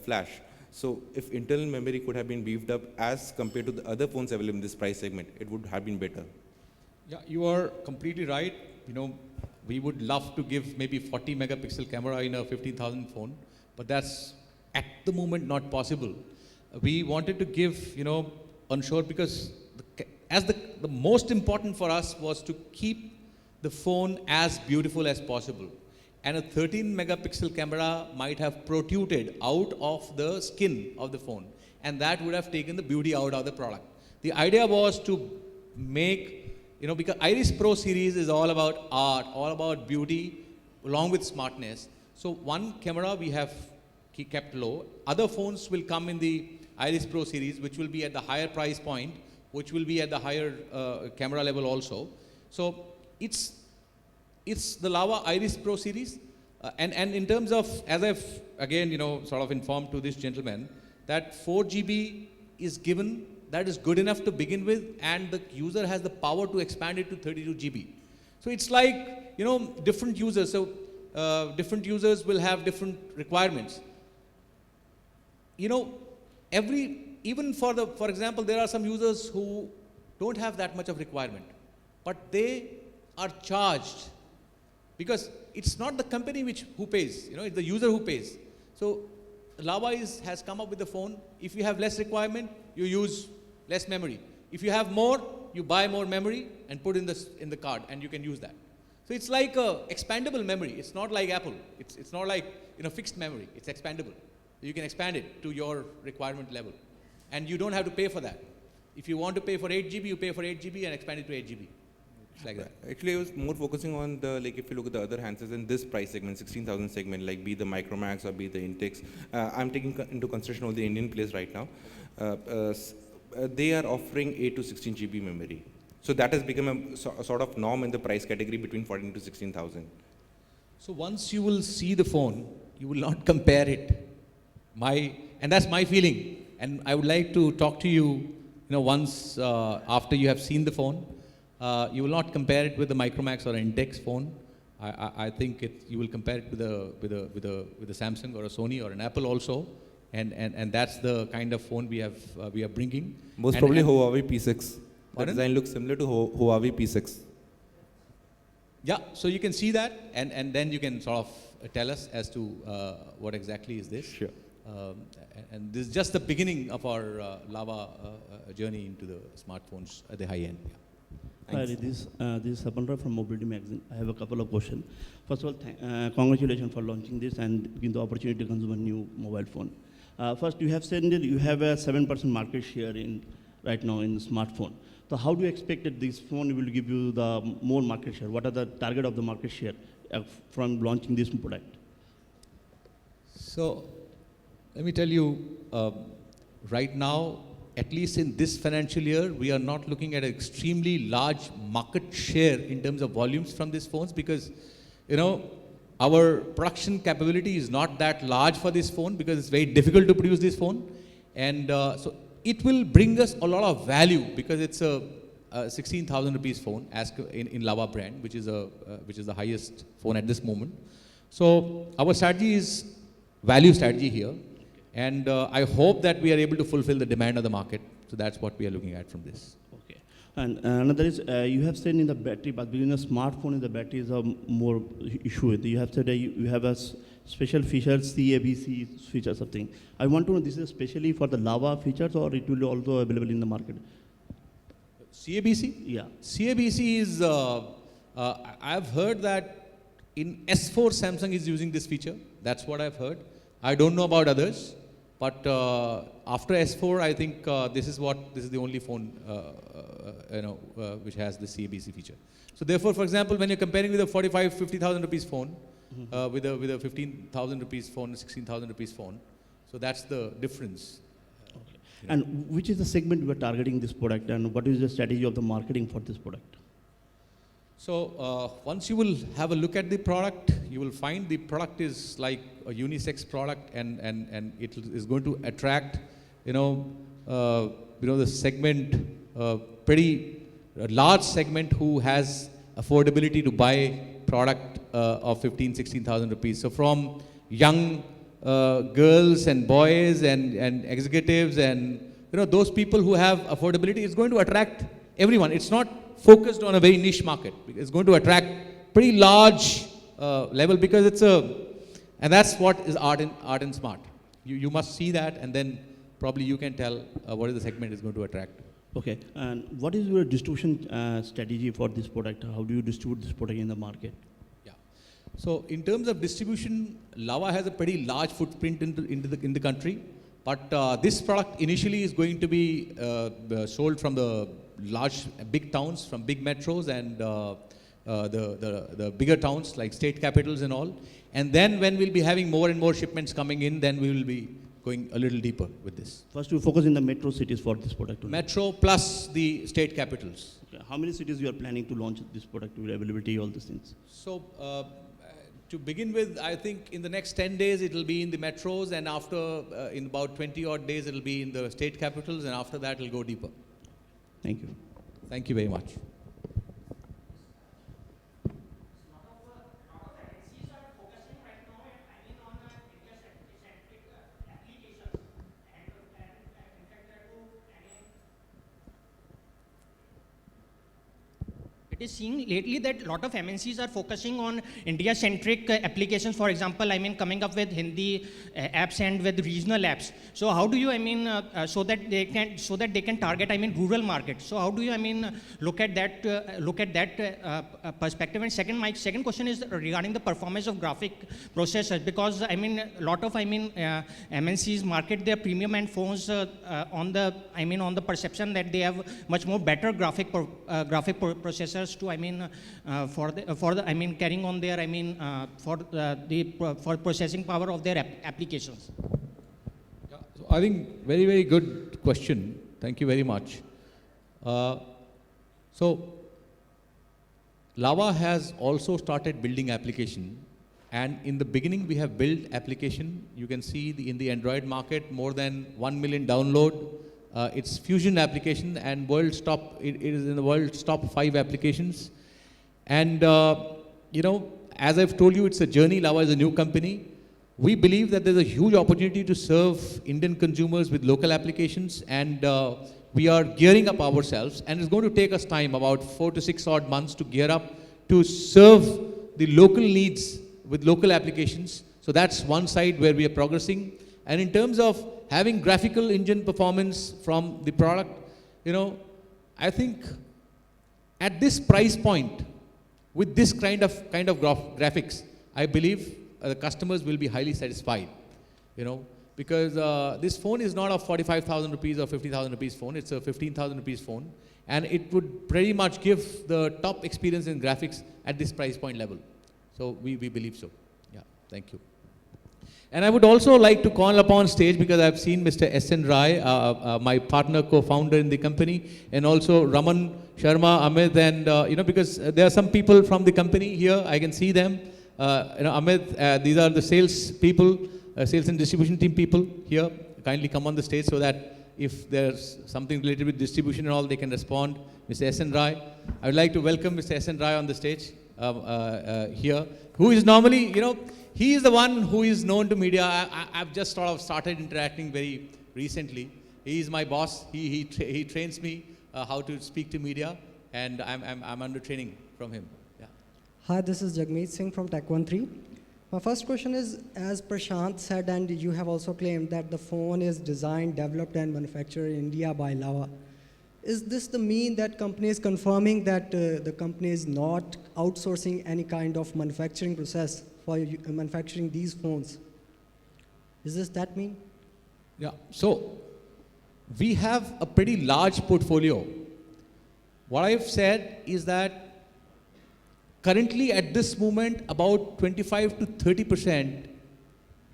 flash. So if internal memory could have been beefed up as compared to the other phones available in this price segment, it would have been better. Yeah, you are completely right. We would love to give maybe 40 megapixel camera in a 15,000 phone, but that's at the moment not possible. We wanted to give, unsure, because the most important for us was to keep the phone as beautiful as possible. And a 13 megapixel camera might have protruded out of the skin of the phone, and that would have taken the beauty out of the product. The idea was to make, because Iris Pro series is all about art, all about beauty, along with smartness. So one camera we have kept low. Other phones will come in the Iris Pro series, which will be at the higher price point, which will be at the higher camera level also. So it's the Lava Iris Pro series, And in terms of, as I've again, sort of informed to this gentleman, that 4 GB is given, that is good enough to begin with, and the user has the power to expand it to 32 GB. So it's like, different users. So different users will have different requirements. Even for example, there are some users who don't have that much of requirement, but they are charged, because it's not the company who pays, it's the user who pays. So Lava has come up with the phone. If you have less requirement, you use less memory. If you have more, you buy more memory and put in the card, and you can use that. So it's like a expandable memory. It's not like Apple. It's not like fixed memory. It's expandable. You can expand it to your requirement level, and you don't have to pay for that. If you want to pay for 8 GB, you pay for 8 GB and expand it to 8 GB. It's like that. Actually, I was more focusing on if you look at the other handsets in this price segment, 16,000 segment, like be the Micromax or be the Intex. I'm taking into consideration all the Indian players right now. They are offering 8 to 16 GB memory. So that has become a sort of norm in the price category between 14 to 16,000. So once you will see the phone, you will not compare it. And that's my feeling. And I would like to talk to you, once after you have seen the phone. You will not compare it with the Micromax or an Intex phone. I think you will compare it with a Samsung or a Sony or an Apple also. And that's the kind of phone we are bringing. Most probably Huawei P6. The Pardon? design looks similar to Huawei P6. Yeah, so you can see that, and then you can sort of tell us as to what exactly is this. Sure. And this is just the beginning of our Lava journey into the smartphones at the high end. Yeah. Hi, this is Sapanra from Mobility Magazine. I have a couple of questions. First of all, congratulations for launching this and giving the opportunity to consume a new mobile phone. First, you have said that you have a 7% market share right now in the smartphone. So how do you expect that this phone will give you the more market share? What are the target of the market share from launching this product? So let me tell you, right now, at least in this financial year, we are not looking at an extremely large market share in terms of volumes from these phones, because, our production capability is not that large for this phone, because it's very difficult to produce this phone. And so it will bring us a lot of value, because it's a 16,000 rupees phone in Lava brand, which is the highest phone at this moment. So our strategy is value strategy here. And I hope that we are able to fulfill the demand of the market. So that's what we are looking at from this. Okay. And another is, you have said in the battery, but in a smartphone, the battery is a more issue. You have said you have a special feature, CABC feature something. I want to know, this is especially for the Lava features, or it will be also available in the market? CABC? Yeah. CABC is, I've heard that in S4 Samsung is using this feature. That's what I've heard. I don't know about others. But after S4, I think this is the only phone which has the CABC feature. So therefore, for example, when you're comparing with a 50,000 rupees phone, with a 15,000 rupees phone, 16,000 rupees phone, so that's the difference. Okay. And which is the segment you are targeting this product, and what is the strategy of the marketing for this product? So once you will have a look at the product, you will find the product is like a unisex product, and it is going to attract, the segment, pretty large segment who has affordability to buy product of 16,000 rupees. So from young girls and boys and executives and those people who have affordability, it's going to attract everyone. It's not focused on a very niche market. It's going to attract pretty large level, because and that's what is art and smart. You must see that, and then probably you can tell what is the segment is going to attract. Okay, and what is your distribution strategy for this product? How do you distribute this product in the market? Yeah. So in terms of distribution, Lava has a pretty large footprint in the country, but this product initially is going to be sold from the big towns, from big metros and the bigger towns like state capitals and all. And then when we'll be having more and more shipments coming in, then we will be going a little deeper with this. First, you focus in the metro cities for this product. Metro plus the state capitals. Okay. How many cities you are planning to launch this product with availability, all these things? So To begin with, I think in the next 10 days it will be in the metros, and after in about 20 odd days it will be in the state capitals, and after that it will go deeper. Thank you. Thank you very much. It is seeing lately that a lot of MNCs are focusing on India-centric applications. For example, coming up with Hindi apps and with regional apps. So how do you, so that they can target, rural markets. So how do you, look at that perspective? And second, my second question is regarding the performance of graphic processors, because a lot of MNCs market their premium end phones on the perception that they have much more better graphic processors to carrying on their for processing power of their applications. Yeah, so I think very good question. Thank you very much. So Lava has also started building application, and in the beginning we have built application. You can see in the Android market more than 1 million download. It's Fusion application, and it is in the world's top 5 applications. And as I've told you, it's a journey. Lava is a new company. We believe that there's a huge opportunity to serve Indian consumers with local applications, and we are gearing up ourselves, and it's going to take us time, about 4 to 6 odd months, to gear up to serve the local needs with local applications. So that's one side where we are progressing. And in terms of having graphical engine performance from the product, I think at this price point, with this kind of graphics, I believe the customers will be highly satisfied, because this phone is not a 45,000 rupees or 50,000 rupees phone. It's a 15,000 rupees phone, and it would pretty much give the top experience in graphics at this price point level. So we believe so. Yeah, thank you. And I would also like to call upon stage, because I've seen Mr. S.N. Rai, my partner, co-founder in the company, and also Raman Sharma, Amit, and because there are some people from the company here, I can see them. Amit, these are the sales people, sales and distribution team people here. Kindly come on the stage so that if there's something related with distribution and all, they can respond. Mr. S.N. Rai, I would like to welcome Mr. S.N. Rai on the stage here, who is normally, he is the one who is known to media. I've just sort of started interacting very recently. He is my boss. He trains me how to speak to media, and I'm under training from him. Yeah. Hi, this is Jagmeet Singh from Tech13. My first question is, as Prashant said, and you have also claimed that the phone is designed, developed, and manufactured in India by Lava. Is this the mean that company is confirming that the company is not outsourcing any kind of manufacturing process for manufacturing these phones? Is this that mean? Yeah, so we have a pretty large portfolio. What I've said is that currently at this moment about 25 to 30%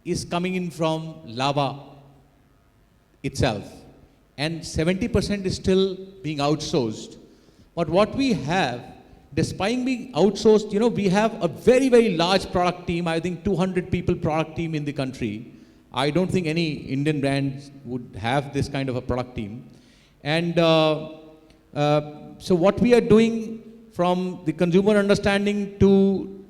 is coming in from Lava itself, and 70% is still being outsourced. But what we have, despite being outsourced, we have a very large product team. I think 200 people product team in the country. I don't think any Indian brand would have this kind of a product team. And so what we are doing, from the consumer understanding to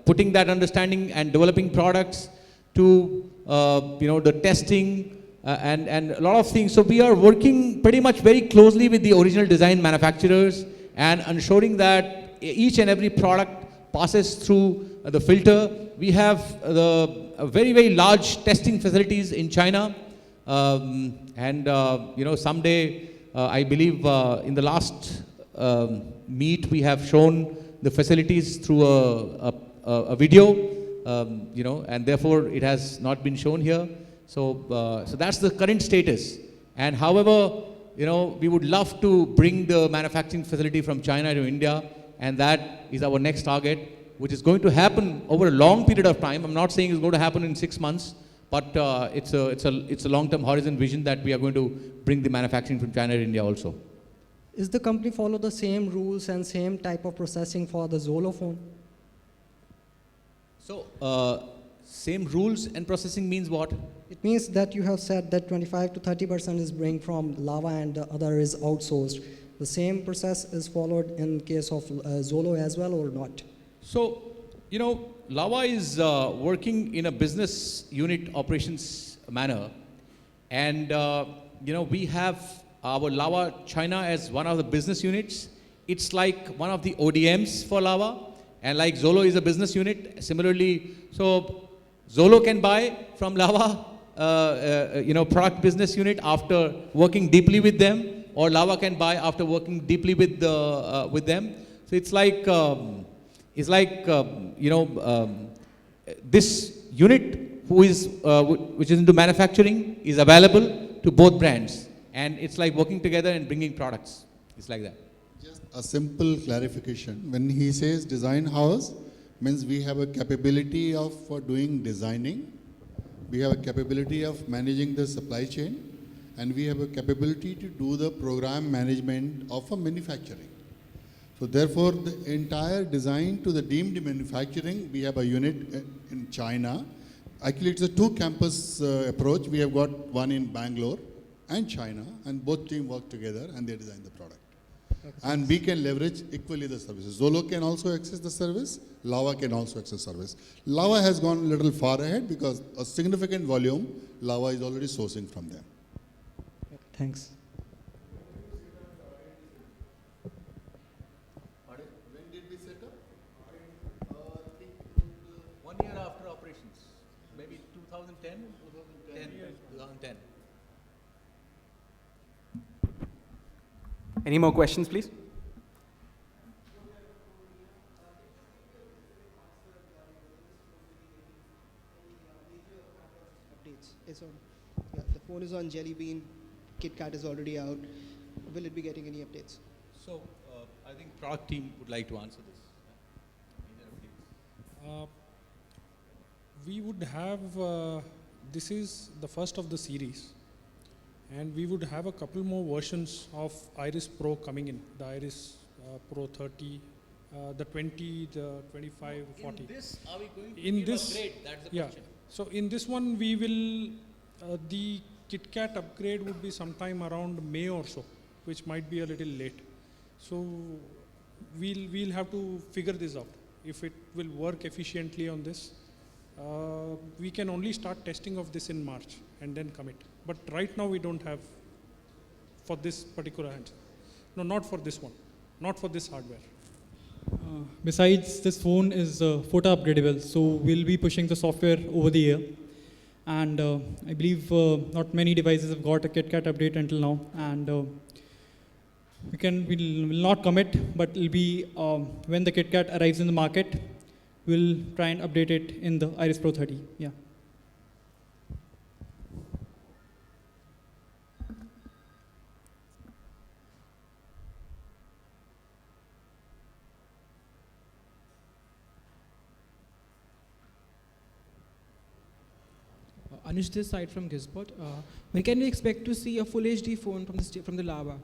putting that understanding and developing products to the testing and a lot of things. So we are working pretty much very closely with the original design manufacturers and ensuring that each and every product passes through the filter. We have the very large testing facilities in China, someday I believe in the last meet we have shown the facilities through a video, and therefore it has not been shown here. So that's the current status. And however, we would love to bring the manufacturing facility from China to India, and that is our next target, which is going to happen over a long period of time. I'm not saying it's going to happen in 6 months, but it's a long-term horizon vision that we are going to bring the manufacturing from China to India also. Is the company follow the same rules and same type of processing for the Zolo phone? So, same rules and processing means what? It means that you have said that 25 to 30% is bring from Lava and the other is outsourced. The same process is followed in case of Zolo as well or not? So, Lava is working in a business unit operations manner, and we have our Lava China as one of the business units. It's like one of the ODMs for Lava, and like Zolo is a business unit. Similarly, so Zolo can buy from Lava, product business unit after working deeply with them, or Lava can buy after working deeply with them. So it's like this unit which is into manufacturing is available to both brands, and it's like working together and bringing products. It's like that. Just a simple clarification. When he says design house, means we have a capability of doing designing, we have a capability of managing the supply chain, and we have a capability to do the program management of a manufacturing. So therefore, the entire design to the deemed manufacturing, we have a unit in China. Actually, it's a two-campus approach. We have got one in Bangalore and China, and both teams work together and they design the product. Okay. And we can leverage equally the services. Zolo can also access the service. Lava can also access service. Lava has gone a little far ahead because a significant volume, Lava is already sourcing from them. Thanks. When did we set up? 1 year after operations, maybe 2010. Any more questions, please? Updates. It's on. Yeah, the phone is on Jelly Bean. KitKat is already out. Will it be getting any updates? So, I think product team would like to answer this. We would have, this is the first of the series, and we would have a couple more versions of Iris Pro coming in, the Iris Pro 30, the 20, the 25, 40. In this, are we going to in this, upgrade? That's the yeah. question. So in this one, we will, the KitKat upgrade would be sometime around May or so, which might be a little late. So we'll have to figure this out. If it will work efficiently on this, we can only start testing of this in March and then commit. But right now we don't have for this particular answer. No, not for this one, not for this hardware. Besides, this phone is photo upgradable, so we'll be pushing the software over the year. And I believe not many devices have got a KitKat update until now. And we'll not commit, but it'll be when the KitKat arrives in the market, we'll try and update it in the Iris Pro 30. Yeah. Anush this side from Gizbot. When can we expect to see a full HD phone from the Lava?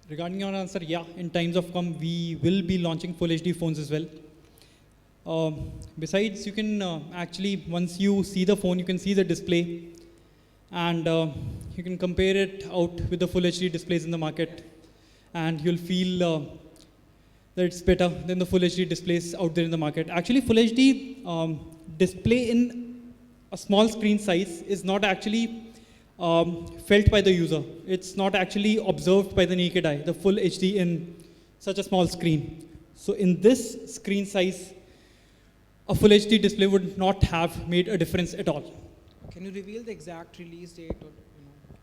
Regarding your answer, yeah, in times of come, we will be launching full HD phones as well. Besides, you can actually, once you see the phone, you can see the display, and you can compare it out with the full HD displays in the market, and you'll feel that it's better than the full HD displays out there in the market. Actually, full HD display in a small screen size is not actually felt by the user. It's not actually observed by the naked eye, the full HD in such a small screen. So in this screen size, a full HD display would not have made a difference at all. Can you reveal the exact release date? Or,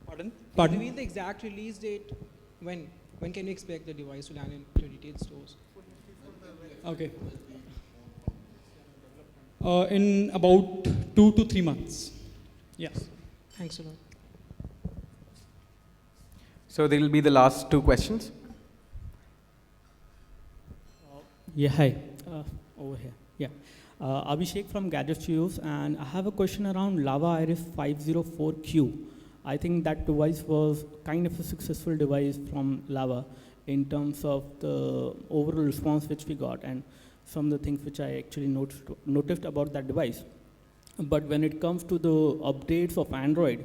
Pardon? Can you reveal the exact release date? When? When can you expect the device to land in your retail stores? Okay. In about 2 to 3 months. Yes. Thanks a lot. So they will be the last two questions. Yeah, hi. Over here. Yeah. Abhishek from Gadget Studios, and I have a question around Lava Iris 504Q. I think that device was kind of a successful device from Lava in terms of the overall response which we got and some of the things which I actually noticed about that device. But when it comes to the updates of Android,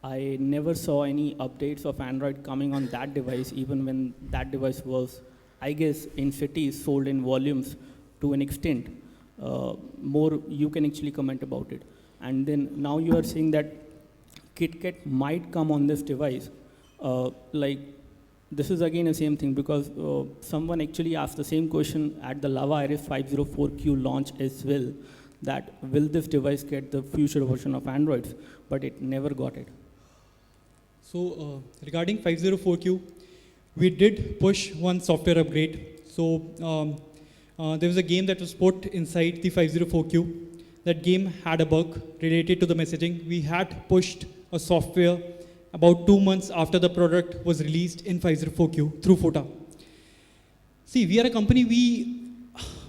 I never saw any updates of Android coming on that device, even when that device was, I guess, in cities sold in volumes to an extent. More you can actually comment about it. And then now you are saying that KitKat might come on this device. Like, this is again the same thing because someone actually asked the same question at the Lava Iris 504Q launch as well, that will this device get the future version of Androids, but it never got it. So regarding 504Q, we did push one software upgrade. So there was a game that was put inside the 504Q. That game had a bug related to the messaging. We had pushed a software about 2 months after the product was released in 504Q through FOTA. See, we are a company, we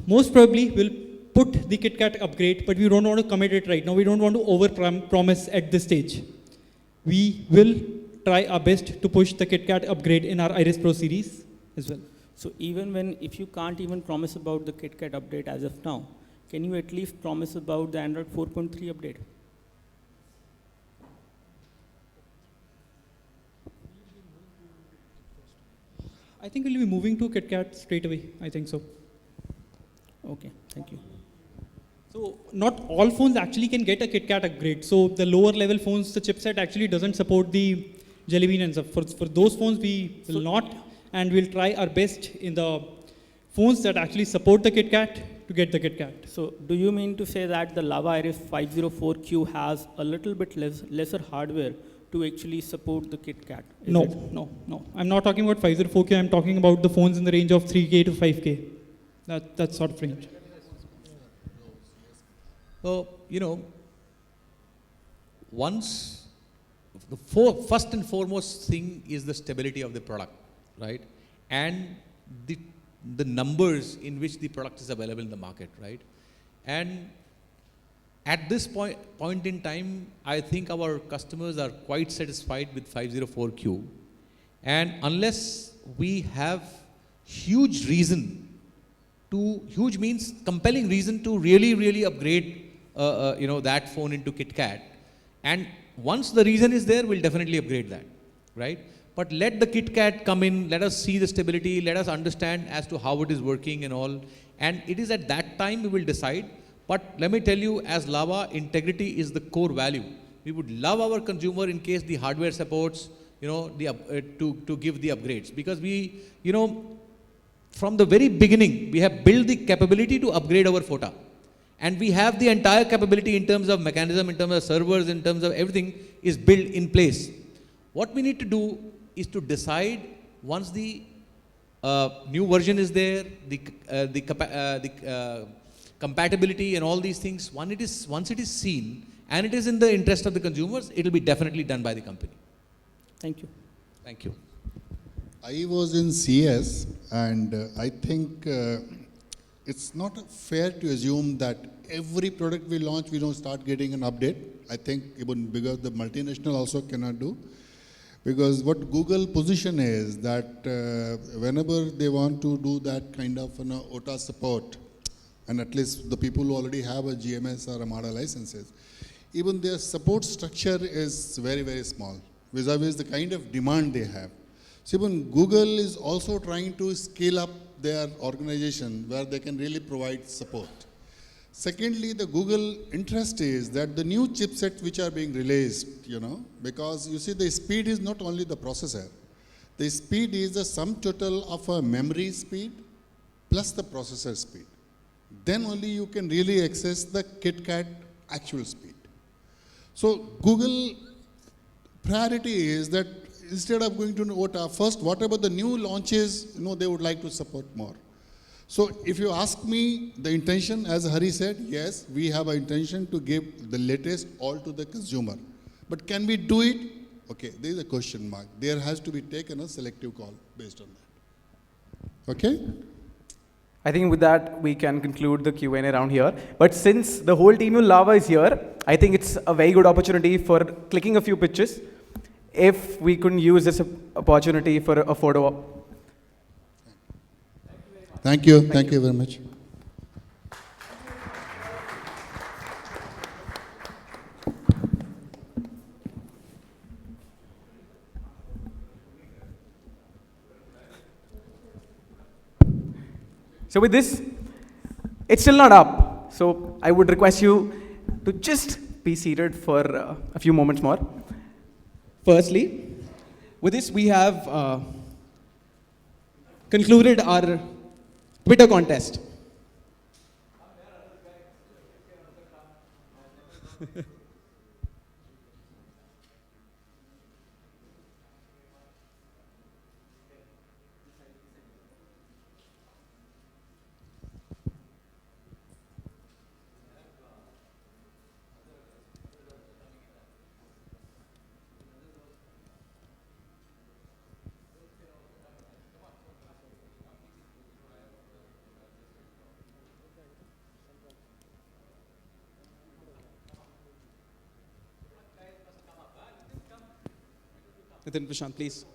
most probably will put the KitKat upgrade, but we don't want to commit it right now. We don't want to over-promise at this stage. We will try our best to push the KitKat upgrade in our Iris Pro series as well. So even if you can't even promise about the KitKat update as of now, can you at least promise about the Android 4.3 update? I think we'll be moving to KitKat straight away. I think so. Okay, thank you. So not all phones actually can get a KitKat upgrade. So the lower level phones, the chipset actually doesn't support the Jelly Bean and stuff. For those phones, we will not, and we'll try our best in the phones that actually support the KitKat to get the KitKat. So do you mean to say that the Lava Iris 504Q has a little bit lesser hardware to actually support the KitKat? No. I'm not talking about 504K. I'm talking about the phones in the range of 3K to 5K. That sort of range. So, first and foremost thing is the stability of the product, right? And the numbers in which the product is available in the market, right? And at this point in time, I think our customers are quite satisfied with 504Q. And unless we have huge means compelling reason to really upgrade that phone into KitKat. And once the reason is there, we'll definitely upgrade that, right? But let the KitKat come in, let us see the stability, let us understand as to how it is working and all. And it is at that time we will decide. But let me tell you, as Lava, integrity is the core value. We would love our consumer in case the hardware supports, to give the upgrades. Because we, from the very beginning, we have built the capability to upgrade our FOTA. And we have the entire capability in terms of mechanism, in terms of servers, in terms of everything is built in place. What we need to do is to decide once the new version is there, the compatibility and all these things, once it is seen and it is in the interest of the consumers, it will be definitely done by the company. Thank you. Thank you. I was in CS, and I think it's not fair to assume that every product we launch, we don't start getting an update. I think even bigger, the multinational also cannot do. Because what Google position is that whenever they want to do that kind of OTA support, and at least the people who already have a GMS or Amada licenses, even their support structure is very, very small, vis-a-vis the kind of demand they have. So even Google is also trying to scale up their organization where they can really provide support. Secondly, the Google interest is that the new chipsets which are being released, because you see the speed is not only the processor. The speed is the sum total of a memory speed plus the processor speed. Then only you can really access the KitKat actual speed. So Google priority is that instead of going to OTA, first whatever the new launches, they would like to support more. So if you ask me the intention, as Hari said, yes, we have an intention to give the latest all to the consumer. But can we do it? Okay, there is a question mark. There has to be taken a selective call based on that. Okay? I think with that, we can conclude the Q&A round here. But since the whole team of Lava is here, I think it's a very good opportunity for clicking a few pictures. if we couldn't use this opportunity for a photo op. Thank you. Thank you very much. So with this, it's still not up. So I would request you to just be seated for a few moments more. Firstly, with this we have concluded our Twitter contest. Nitin, Prashant, please.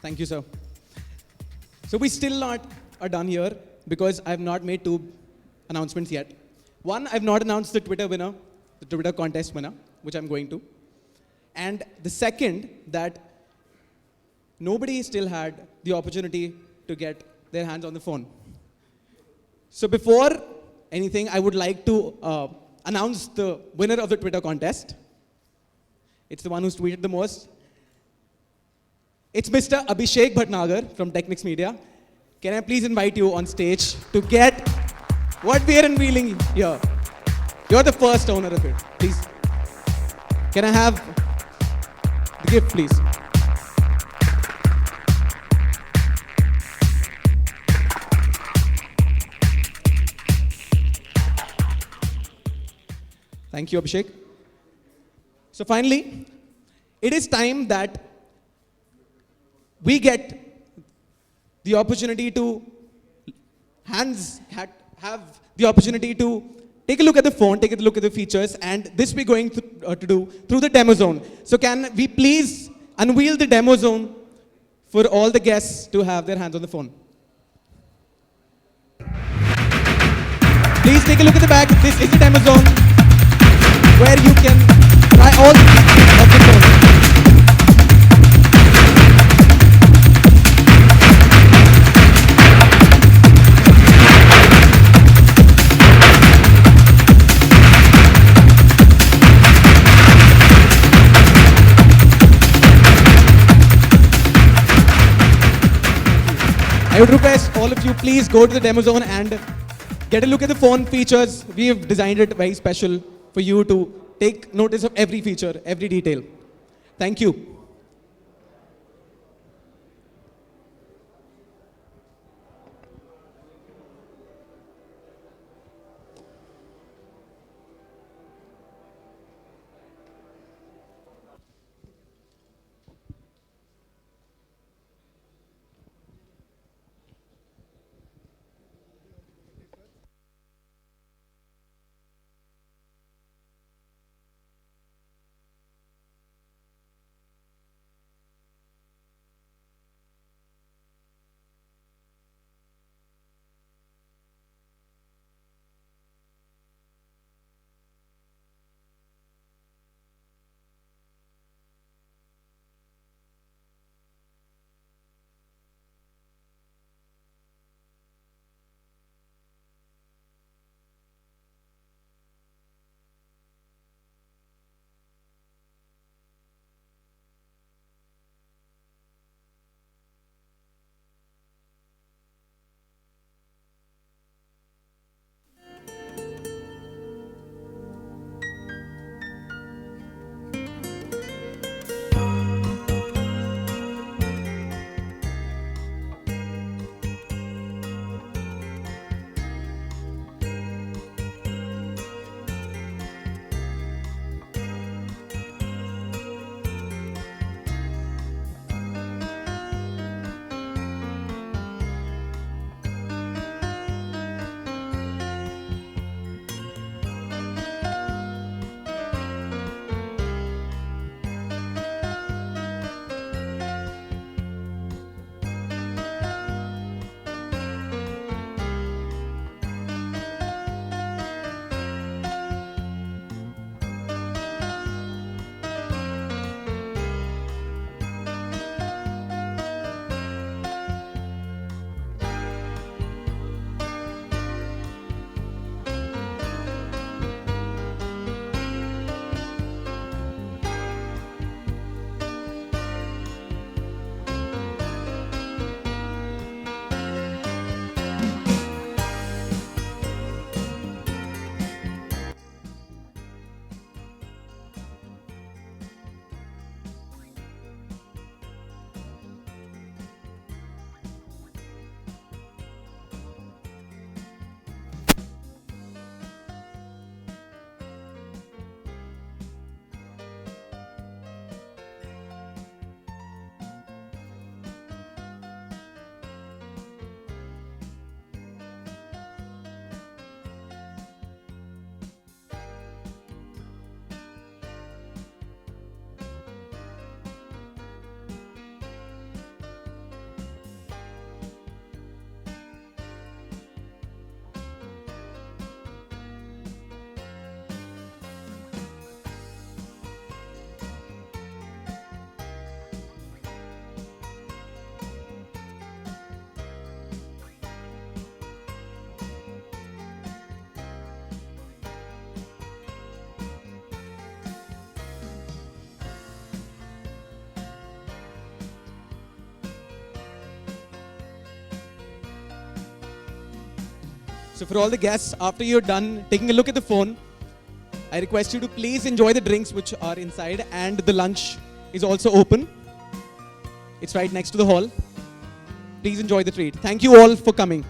Thank you, sir. So we still not are done here because I've not made two announcements yet. One, I've not announced the Twitter winner, the Twitter contest winner, which I'm going to. And the second, that nobody still had the opportunity to get their hands on the phone. So before anything, I would like to announce the winner of the Twitter contest. It's the one who's tweeted the most. It's Mr. Abhishek Bhatnagar from Technics Media. Can I please invite you on stage to get what we are unveiling here? You're the first owner of it. Please. Can I have the gift, please? Thank you, Abhishek. So finally, it is time that we get the opportunity to have the opportunity to take a look at the phone, take a look at the features, and this we're going to do through the demo zone. So can we please unveil the demo zone for all the guests to have their hands on the phone? Please take a look at the back. This is the demo zone where you can try all the features of the phone. I would request all of you, please go to the demo zone and get a look at the phone features. We have designed it very special for you to take notice of every feature, every detail. Thank you. So for all the guests, after you're done taking a look at the phone, I request you to please enjoy the drinks which are inside, and the lunch is also open. It's right next to the hall. Please enjoy the treat. Thank you all for coming.